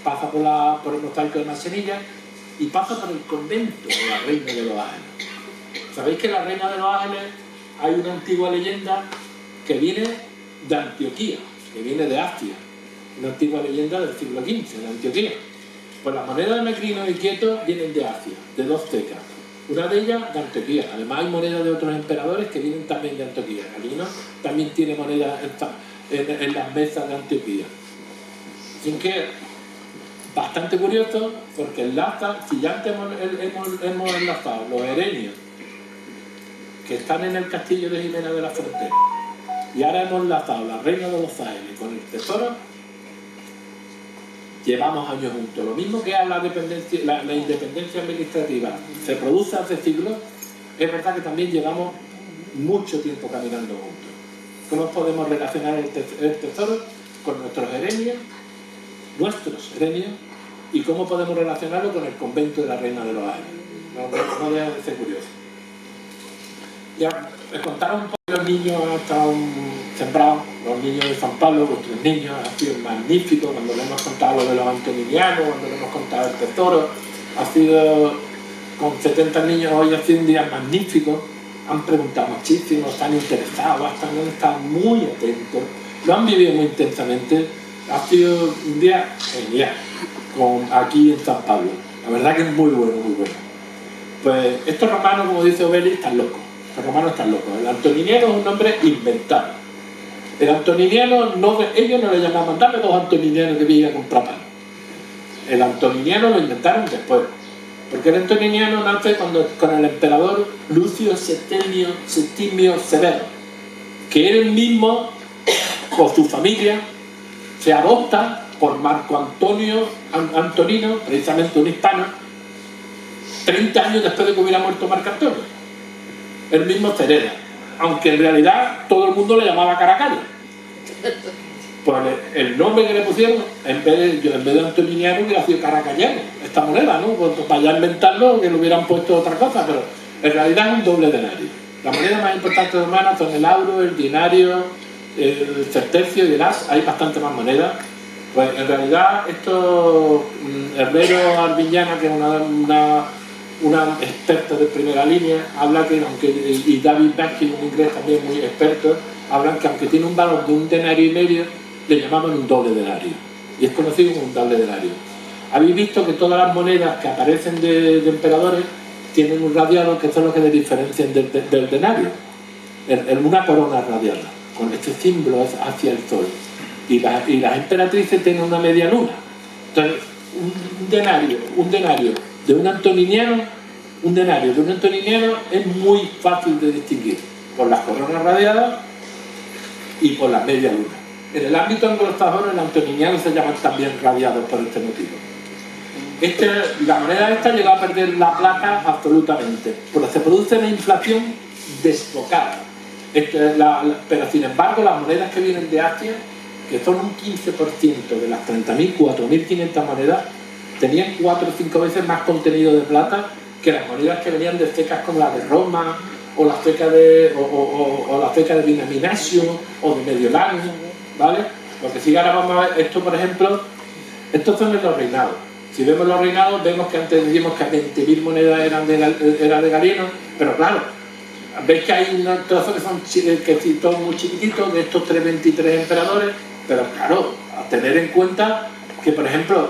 pasa por el mosaico de Manzanilla y pasa por el convento de la Reina de los Ángeles. Sabéis que la Reina de los Ángeles hay una antigua leyenda que viene de Antioquía, que viene de Astia, una antigua leyenda del siglo XV, de Antioquía. Pues las monedas de Mecrino y Quieto vienen de Asia, de dos tecas. Una de ellas de Antioquía. Además hay monedas de otros emperadores que vienen también de Antioquía. Galino también tiene monedas en las mesas de Antioquía. Así que bastante curioso porque enlaza, si ya antes hemos enlazado los erenios que están en el castillo de Jimena de la Frontera y ahora hemos enlazado la Reina de los Ángeles con el tesoro, llevamos años juntos. Lo mismo que a la independencia administrativa se produce hace siglos, es verdad que también llevamos mucho tiempo caminando juntos. ¿Cómo podemos relacionar el tesoro con nuestros erenios, y cómo podemos relacionarlo con el convento de la Reina de los Ángeles? No deja de ser curioso. Ya les contaron un poco, los niños han estado sembrados, los niños de San Pablo, vuestros niños, ha sido magnífico cuando les hemos contado lo de los antoninianos, cuando les hemos contado el tesoro, ha sido con 70 niños hoy ha sido un día magnífico, han preguntado muchísimo, están interesados, han estado muy atentos, lo han vivido muy intensamente, ha sido un día genial aquí en San Pablo, la verdad que es muy bueno, muy bueno. Pues estos romanos, como dice Obeli, están locos. Los romanos están locos. El antoniniano es un nombre inventado. El antoniniano, ellos no le llamaban, dame dos antoninianos que vienen a comprar pan. El antoniniano lo inventaron después. Porque el antoniniano nace con el emperador Lucio Septimio Severo, que él mismo, con su familia, se adopta por Marco Antonio Antonino, precisamente un hispano, 30 años después de que hubiera muerto Marco Antonio. El mismo se hereda, aunque en realidad todo el mundo le llamaba Caracayo. Pues el nombre que le pusieron, en vez de antoniniano, hubiera sido caracayano, esta moneda, ¿no? Pues para ya inventarlo, que le hubieran puesto otra cosa, pero en realidad es un doble denario. Las monedas más importantes romanas son el auro, el dinario, el sestercio y el as. Hay bastante más monedas. Pues en realidad estos Herbero Arbiñana, que es una experta de primera línea, habla que y David Baskin, un inglés también muy experto, hablan que aunque tiene un valor de 1,5 denarios, le llamaban un doble denario. Y es conocido como un doble denario. Habéis visto que todas las monedas que aparecen de emperadores tienen un radiado, que son los que le diferencian del denario. Una corona radiada, con este símbolo hacia el sol. Y las emperatrices tienen una media luna. Entonces, un denario de un antoniniano es muy fácil de distinguir por las coronas radiadas y por la media luna. En el ámbito anglosajón, el antoniniano se llaman también radiados por este motivo. La moneda esta llegó a perder la plata absolutamente, porque se produce una inflación desbocada. Pero sin embargo, las monedas que vienen de Asia, que son un 15% de las 30.000, 4.500 monedas, tenían 4 o 5 veces más contenido de plata que las monedas que venían de cecas como la de Roma, o la ceca de Vinaminasio, o de Mediolano, ¿vale? Porque si ahora vamos a ver esto, por ejemplo, estos son los reinados. Si vemos los reinados, vemos que antes decimos que 20.000 monedas eran de Galeno, pero claro, veis que hay unos trozos que son muy chiquititos de estos 23 emperadores, pero claro, a tener en cuenta que, por ejemplo,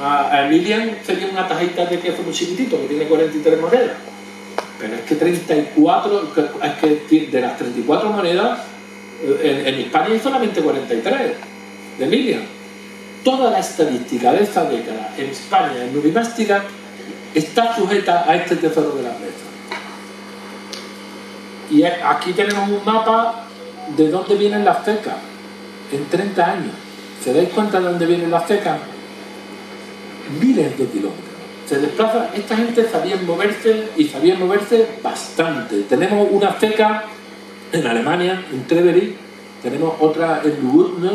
a Emilian sería una tajita de queso muy chiquitito, que tiene 43 monedas. Pero es que 34, es que de las 34 monedas, en Hispania hay solamente 43 de Emilian. Toda la estadística de esta década en España, en numismática, está sujeta a este tesoro de las mesas. Y aquí tenemos un mapa de dónde vienen las cecas en 30 años. ¿Se dais cuenta de dónde vienen las cecas? Miles de kilómetros. Se desplaza, esta gente sabía moverse y sabía moverse bastante. Tenemos una ceca en Alemania, en Trevery, tenemos otra en Livorno,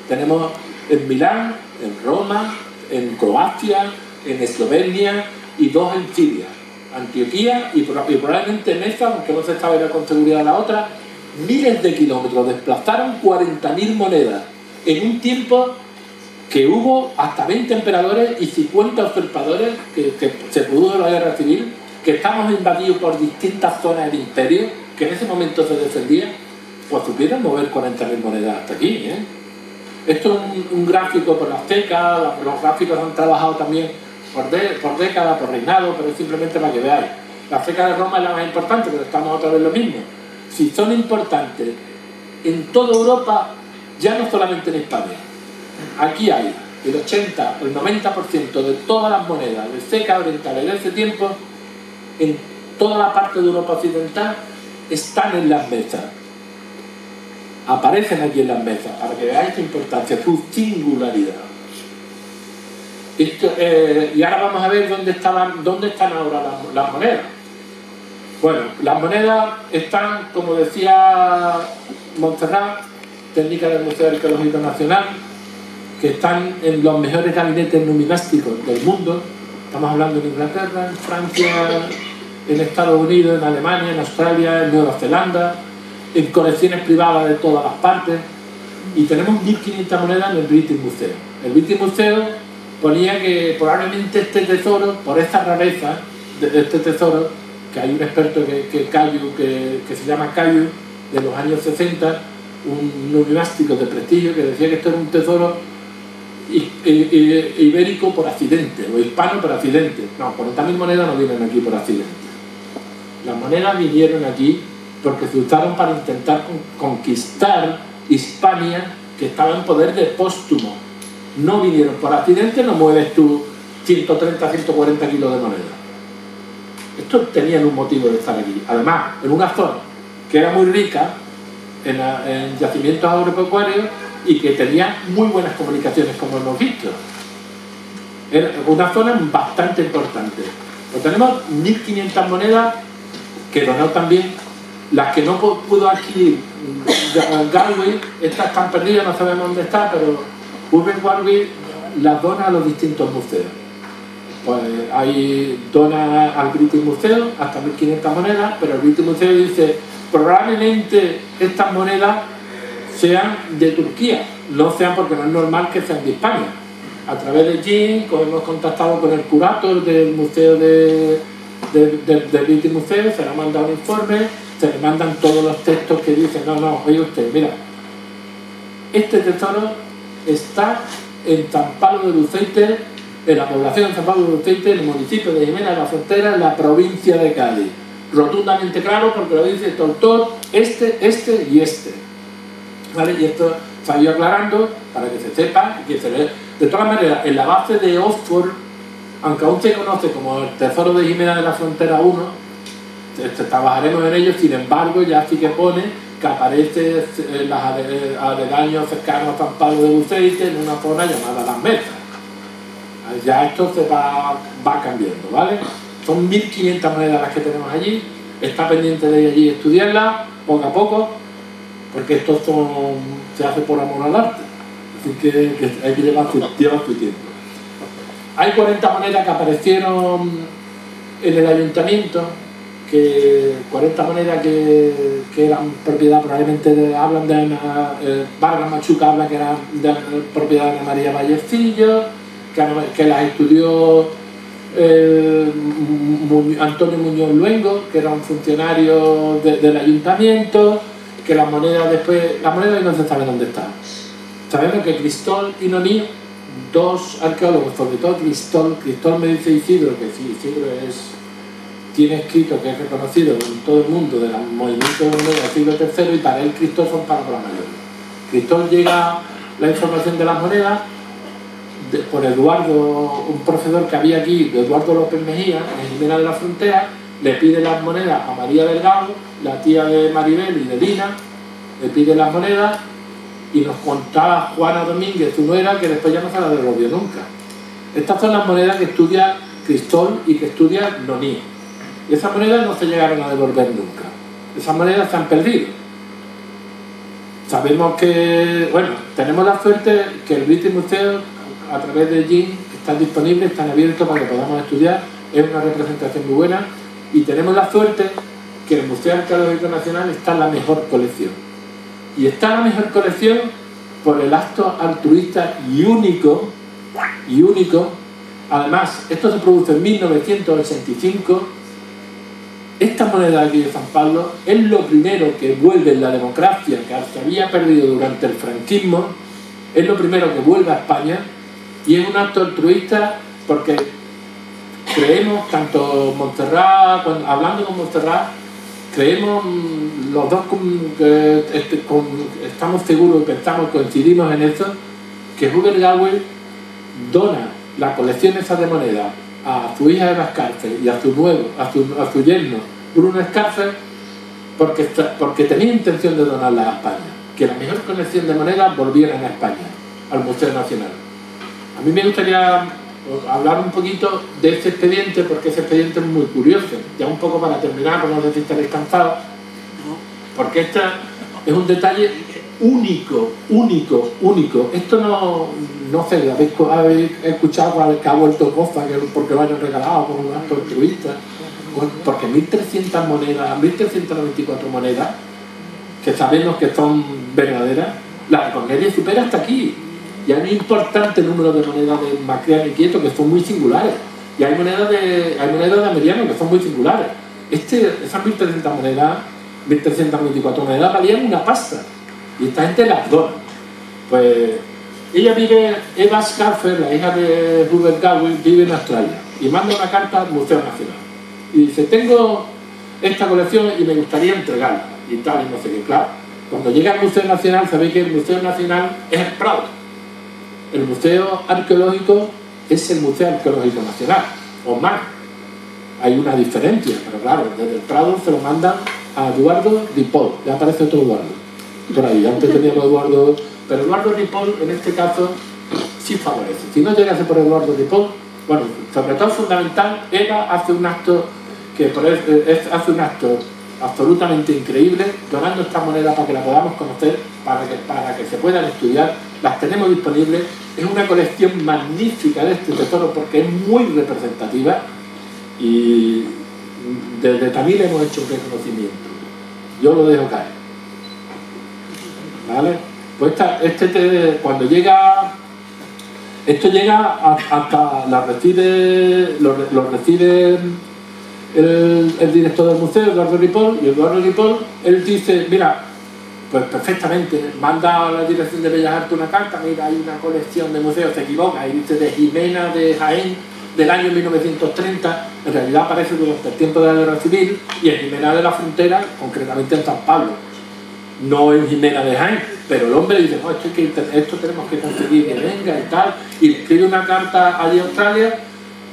tenemos en Milán, en Roma, en Croacia, en Eslovenia y 2 en Siria, Antioquía y probablemente Mesa, aunque no se sabe con seguridad la otra. Miles de kilómetros, desplazaron 40.000 monedas en un tiempo que hubo hasta 20 emperadores y 50 usurpadores, que se produjo la guerra civil, que estamos invadidos por distintas zonas del imperio, que en ese momento se defendían, pues supieron mover 40.000 monedas hasta aquí, ¿eh? Esto es un gráfico por las cecas, los gráficos han trabajado también por décadas, por reinado, pero es simplemente para que veáis. La ceca de Roma es la más importante, pero estamos otra vez lo mismo. Si son importantes en toda Europa, ya no solamente en España. Aquí hay el 80, el 90% de todas las monedas de ceca orientales de ese tiempo, en toda la parte de Europa occidental, están en las mesas. Aparecen aquí en las mesas, para que veáis su importancia, su singularidad. Y ahora vamos a ver dónde están ahora las monedas. Bueno, las monedas están, como decía Montserrat, técnica del Museo Arqueológico Nacional, que están en los mejores gabinetes numismáticos del mundo. Estamos hablando en Inglaterra, en Francia, en Estados Unidos, en Alemania, en Australia, en Nueva Zelanda, en colecciones privadas de todas las partes. Y tenemos 1.500 monedas en el British Museum. El British Museum ponía que probablemente este tesoro, por esta rareza de este tesoro, que hay un experto que se llama Cayu, de los años 60, un numismático de prestigio, que decía que esto era un tesoro ibérico por accidente, o hispano por accidente. No, 40.000 monedas no vienen aquí por accidente. Las monedas vinieron aquí porque se usaron para intentar conquistar Hispania, que estaba en poder de Póstumo. No vinieron por accidente, no mueves tú 130, 140 kilos de moneda. Estos tenían un motivo de estar aquí. Además, en una zona que era muy rica en yacimientos agropecuarios y que tenía muy buenas comunicaciones, como hemos visto. Era una zona bastante importante. Pues tenemos 1.500 monedas que donó también. Las que no pudo adquirir Galway, estas están perdidas, no sabemos dónde está, pero Hubert Galway las dona a los distintos museos. Pues ahí dona al British Museum hasta 1.500 monedas, pero el British Museum dice probablemente estas monedas sean de Turquía, no sean, porque no es normal que sean de Hispania. A través de Jim hemos contactado con el curator del museo del British Museum, se le ha mandado un informe, se le mandan todos los textos que dicen, no, oye usted, mira, este tesoro está en San Pablo de Luceite, en la población de San Pablo de Luceite, en el municipio de Jimena de la Frontera, en la provincia de Cádiz. Rotundamente claro, porque lo dice este autor, este y este. ¿Vale? Y esto se ha ido aclarando para que se sepa, que se lee. De todas maneras, en la base de Oxford, aunque aún se conoce como el tesoro de Jimena de la Frontera 1, trabajaremos en ello. Sin embargo, ya sí que pone que aparece en los aledaños cercanos a San Pablo de Luceite, en una zona llamada Las Mesas. Ya esto se va cambiando, ¿vale? Son 1.500 monedas las que tenemos allí. Está pendiente de allí estudiarlas poco a poco, porque esto se hace por amor al arte, así que hay que llevar su tiempo. Hay 40 monedas que aparecieron en el ayuntamiento, 40 monedas que eran propiedad, probablemente hablan de Vargas Machuca habla que eran de propiedad de María Vallecillo, que las estudió Antonio Muñoz Luengo, que era un funcionario del ayuntamiento, que las monedas no se sabe dónde están. Sabemos que Cristol y Noní, dos arqueólogos, sobre todo Cristol me dice Isidro, que sí, Isidro tiene escrito que es reconocido en todo el mundo del movimiento del siglo III, y para él Cristol son palabras mayores. Cristol llega la información de las monedas por Eduardo, un profesor que había aquí, Eduardo López Mejía, en Jimena de la Frontera, le pide las monedas a María Delgado, la tía de Maribel y de Lina, le pide las monedas, y nos contaba Juana Domínguez, su nuera, que después ya no se la devolvió nunca. Estas son las monedas que estudia Cristol y que estudia Noní. Y esas monedas no se llegaron a devolver nunca. Esas monedas se han perdido. Sabemos que, bueno, tenemos la suerte que el British Museum, a través de Jim, están disponibles, están abiertos para que podamos estudiar. Es una representación muy buena. Y tenemos la suerte que el Museo Arqueológico Nacional está en la mejor colección. Y está en la mejor colección por el acto altruista y único. Además, esto se produce en 1985. Esta moneda aquí de San Pablo es lo primero que vuelve en la democracia que se había perdido durante el franquismo, es lo primero que vuelve a España, y es un acto altruista porque creemos, tanto Montserrat, hablando con Montserrat, creemos los dos, estamos seguros, pensamos, coincidimos en eso, que Hubert Gawain dona la colección esa de monedas a su hija Eva Escárcel y a su yerno Bruno Escárcel porque tenía intención de donarlas a España, que la mejor colección de monedas volvieran a España, al Museo Nacional. A mí me gustaría hablar un poquito de este expediente, porque ese expediente es muy curioso, ya un poco para terminar, porque no sé si estaréis cansados, porque este es un detalle único. Esto no sé, habéis escuchado que ha vuelto Cofa porque lo hayan regalado por un acto altruista, porque 1.300 monedas, 1.394 monedas, que sabemos que son verdaderas, la de Cornelia supera hasta aquí. Y hay un importante número de monedas de Macriano y Quieto que son muy singulares, y hay monedas de Ameriano que son muy singulares. Esas 1.300 monedas, 1.394 monedas valían una pasta, y esta gente las dona. Pues ella vive, Eva Scaffer, la hija de Hubert Gawain, vive en Australia y manda una carta al Museo Nacional y dice: tengo esta colección y me gustaría entregarla y tal, y no sé qué. Claro, cuando llega al Museo Nacional, sabéis que el Museo Nacional es el Prado, el Museo Arqueológico es el Museo Arqueológico Nacional, o más, hay una diferencia, pero claro, desde el Prado se lo mandan a Eduardo Ripoll, ya aparece otro Eduardo por ahí, antes teníamos Eduardo, pero Eduardo Ripoll en este caso sí favorece. Si no llegase por Eduardo Ripoll, bueno, sobre todo fundamental, Eva hace un acto hace un acto absolutamente increíble, donando estas monedas para que las podamos conocer, para que se puedan estudiar. Las tenemos disponibles. Es una colección magnífica de este tesoro porque es muy representativa, y desde Tamil hemos hecho un reconocimiento. Yo lo dejo caer. ¿Vale? Pues cuando llega, esto llega hasta lo recibe el director del museo, Eduardo Ripoll, y Eduardo Ripoll, él dice: mira, pues perfectamente, manda a la Dirección de Bellas Artes una carta, mira, hay una colección de museos, se equivoca, y dice de Jimena de Jaén, del año 1930, en realidad aparece durante el tiempo de la Guerra Civil, y en Jimena de la Frontera, concretamente en San Pablo, no en Jimena de Jaén. Pero el hombre dice: no, esto tenemos que conseguir que venga y tal, y le escribe una carta allí a Australia.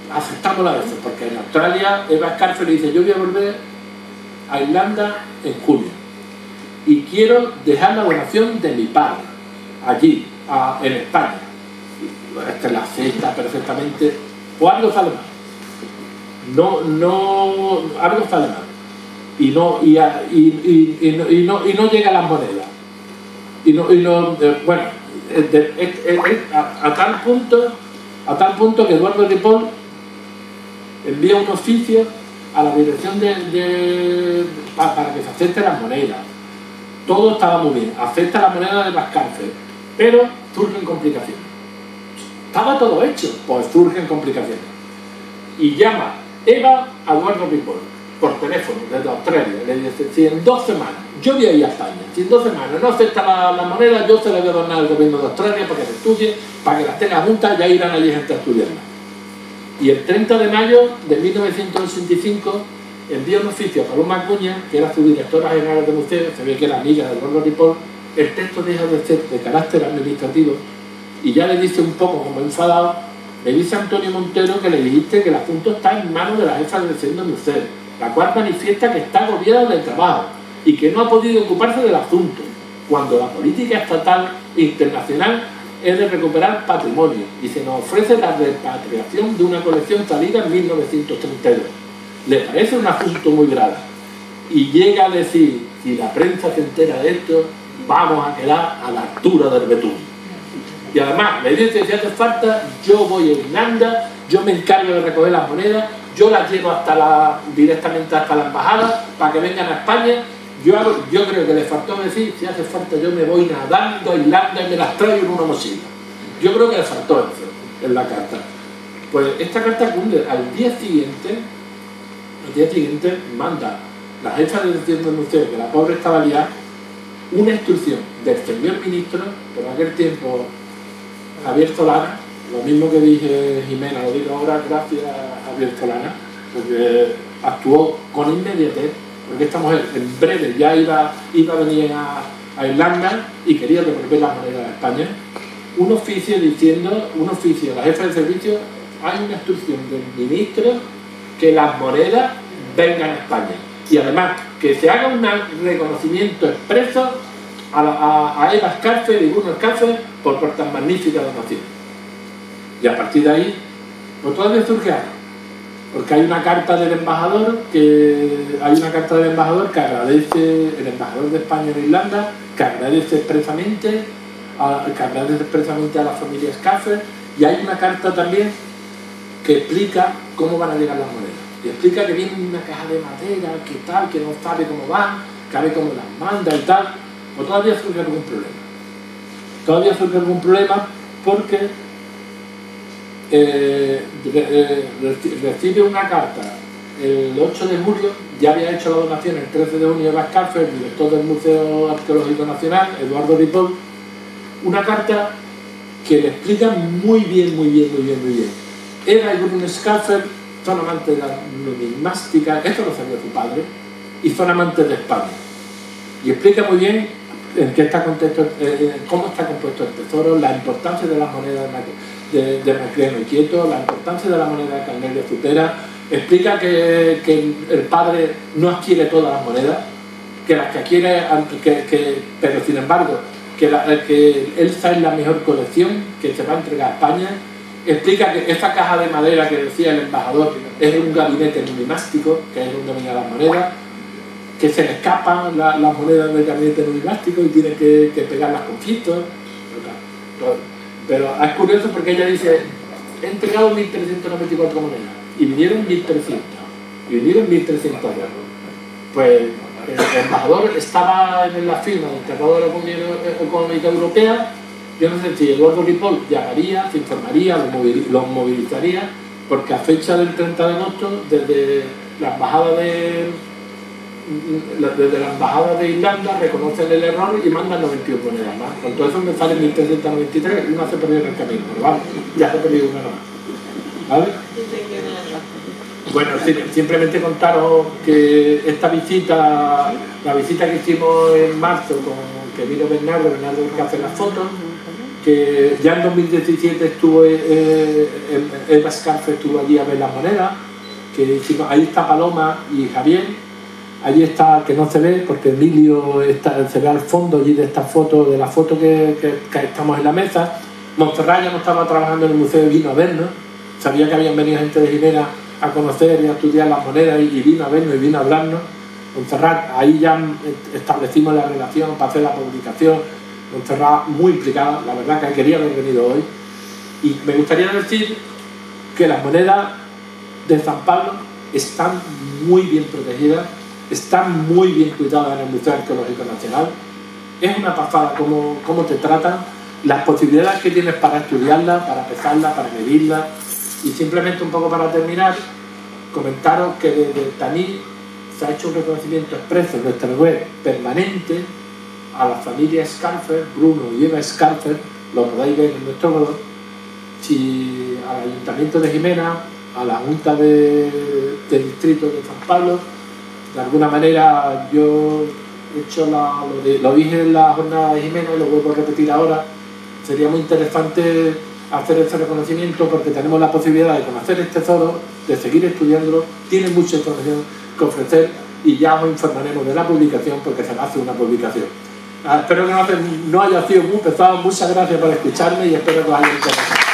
Aceptamos la veces, porque en Australia Eva Escárcel le dice: yo voy a volver a Irlanda en junio y quiero dejar la donación de mi padre allí, en España. Esta la acepta perfectamente, o algo sale mal. Algo sale mal. Y no llega a las monedas. Bueno, a tal punto que Eduardo Ripoll envía un oficio a la dirección para que se acepten las monedas. Todo estaba muy bien, acepta la moneda de las cárceles, pero surgen complicaciones. Estaba todo hecho, pues surgen complicaciones. Y llama Eva a Eduardo Ripoll por teléfono desde Australia, le dice: si en 2 semanas yo voy a ir a España, si en 2 semanas no acepta la moneda, yo se la voy a donar al gobierno de Australia para que se estudie, para que las tenga juntas, ya irán allí gente a estudiarla. Y el 30 de mayo de 1985 envía un oficio a Paloma Acuña, que era su directora general de museo, se ve que era amiga de Eduardo Ripoll. El texto deja de ser de carácter administrativo y ya le dice un poco como enfadado, le dice a Antonio Montero que le dijiste que el asunto está en manos de la jefa de dirección del museo, la cual manifiesta que está agobiada del trabajo y que no ha podido ocuparse del asunto, cuando la política estatal e internacional es de recuperar patrimonio y se nos ofrece la repatriación de una colección salida en 1932. Le parece un asunto muy grave y llega a decir, si la prensa se entera de esto, vamos a quedar a la altura del betún. Y además me dice que si hace falta, yo voy a Irlanda, yo me encargo de recoger las monedas, yo las llevo directamente hasta la embajada para que vengan a España. Yo creo que le faltó decir, si hace falta yo me voy nadando a Irlanda y me las traigo en una mochila. Yo creo que le faltó eso en la carta. Pues esta carta cunde. Al día siguiente manda la jefa de dirección del museo, que la pobre estaba liada, una instrucción del señor ministro, por aquel tiempo Javier Solana, lo mismo que dije Jimena, lo digo ahora gracias a Javier Solana, porque actuó con inmediatez, porque esta mujer en breve ya iba a venir a Irlanda y quería devolver las monedas a España. Un oficio a la jefa de servicio, hay una instrucción del ministro que las monedas vengan a España. Y además, que se haga un reconocimiento expreso a Eva Scalfer y Bruno Scalfer por tan magnífica donación. Y a partir de ahí, pues todavía surge algo. Porque hay una carta del embajador que agradece, el embajador de España en Irlanda, que agradece expresamente a la familia Scalfer, y hay una carta también que explica cómo van a llegar las monedas. Y explica que viene una caja de madera, que tal, que no sabe cómo van, que a ver cómo las manda y tal. Pues todavía surge algún problema. Porque recibe una carta el 8 de julio, ya había hecho la donación el 13 de junio de Scalfer, el director del Museo Arqueológico Nacional, Eduardo Ripoll, una carta que le explica muy bien. Eva y Bruno Scalfer son amantes de la numismática, esto lo sabía su padre, y son amantes de España. Y explica muy bien en qué está cómo está compuesto el tesoro, la importancia de las monedas de Macleano y Quieto, la importancia de la moneda de Carmel de Zupera. Explica que el padre no adquiere todas las monedas, que las que adquiere, pero sin embargo, que él sabe la mejor colección que se va a entregar a España. Explica que esta caja de madera que decía el embajador es un gabinete numismático, que es donde venían las monedas, que se le escapan las monedas del gabinete numismático y tiene que pegarlas con fiestos. Pero es curioso porque ella dice, he entregado 1.394 monedas y vinieron 1.300 euros. Pues el embajador estaba en la firma del Tratado de la Comunidad Económica Europea. Yo no sé si Eduardo Ripoll llamaría, se informaría, los movilizaría, porque a fecha del 30 de agosto, desde la embajada de Irlanda reconocen el error y mandan 91 monedas más. Con todo eso me salen 1.393 y una se perdió en el camino, pero vamos, ya se perdió una más. ¿Vale? Bueno, simplemente contaros que esta visita, la visita que hicimos en marzo que vino Bernardo que hace las fotos, que ya en 2017 estuvo Eva Scalfer estuvo allí a ver las monedas, que hicimos, ahí está Paloma y Javier, allí está, que no se ve porque Emilio se ve al fondo allí de esta foto, de la foto que estamos en la mesa. Montserrat ya no estaba trabajando en el museo y vino a vernos, sabía que habían venido gente de Jimena a conocer y a estudiar las monedas y vino a vernos y vino a hablarnos. Montserrat, ahí ya establecimos la relación para hacer la publicación. Montserrat muy implicada, la verdad que quería haber venido hoy. Y me gustaría decir que las monedas de San Pablo están muy bien protegidas, están muy bien cuidadas en el Museo Arqueológico Nacional. Es una pasada cómo te tratan, las posibilidades que tienes para estudiarla, para pesarla, para medirla. Y simplemente un poco para terminar, comentaros que desde Taní se ha hecho un reconocimiento expreso en nuestra web permanente a la familia Scalfer, Bruno y Eva Scalfer, lo podéis ver en nuestro blog, al Ayuntamiento de Jimena, a la Junta del Distrito de San Pablo. De alguna manera yo he hecho lo dije en la jornada de Jimena y lo vuelvo a repetir ahora. Sería muy interesante hacer este reconocimiento porque tenemos la posibilidad de conocer este tesoro, de seguir estudiándolo, tiene mucha información que ofrecer y ya os informaremos de la publicación porque se va a hacer una publicación. Espero que no haya sido muy pesado, muchas gracias por escucharme y espero que os haya interesado.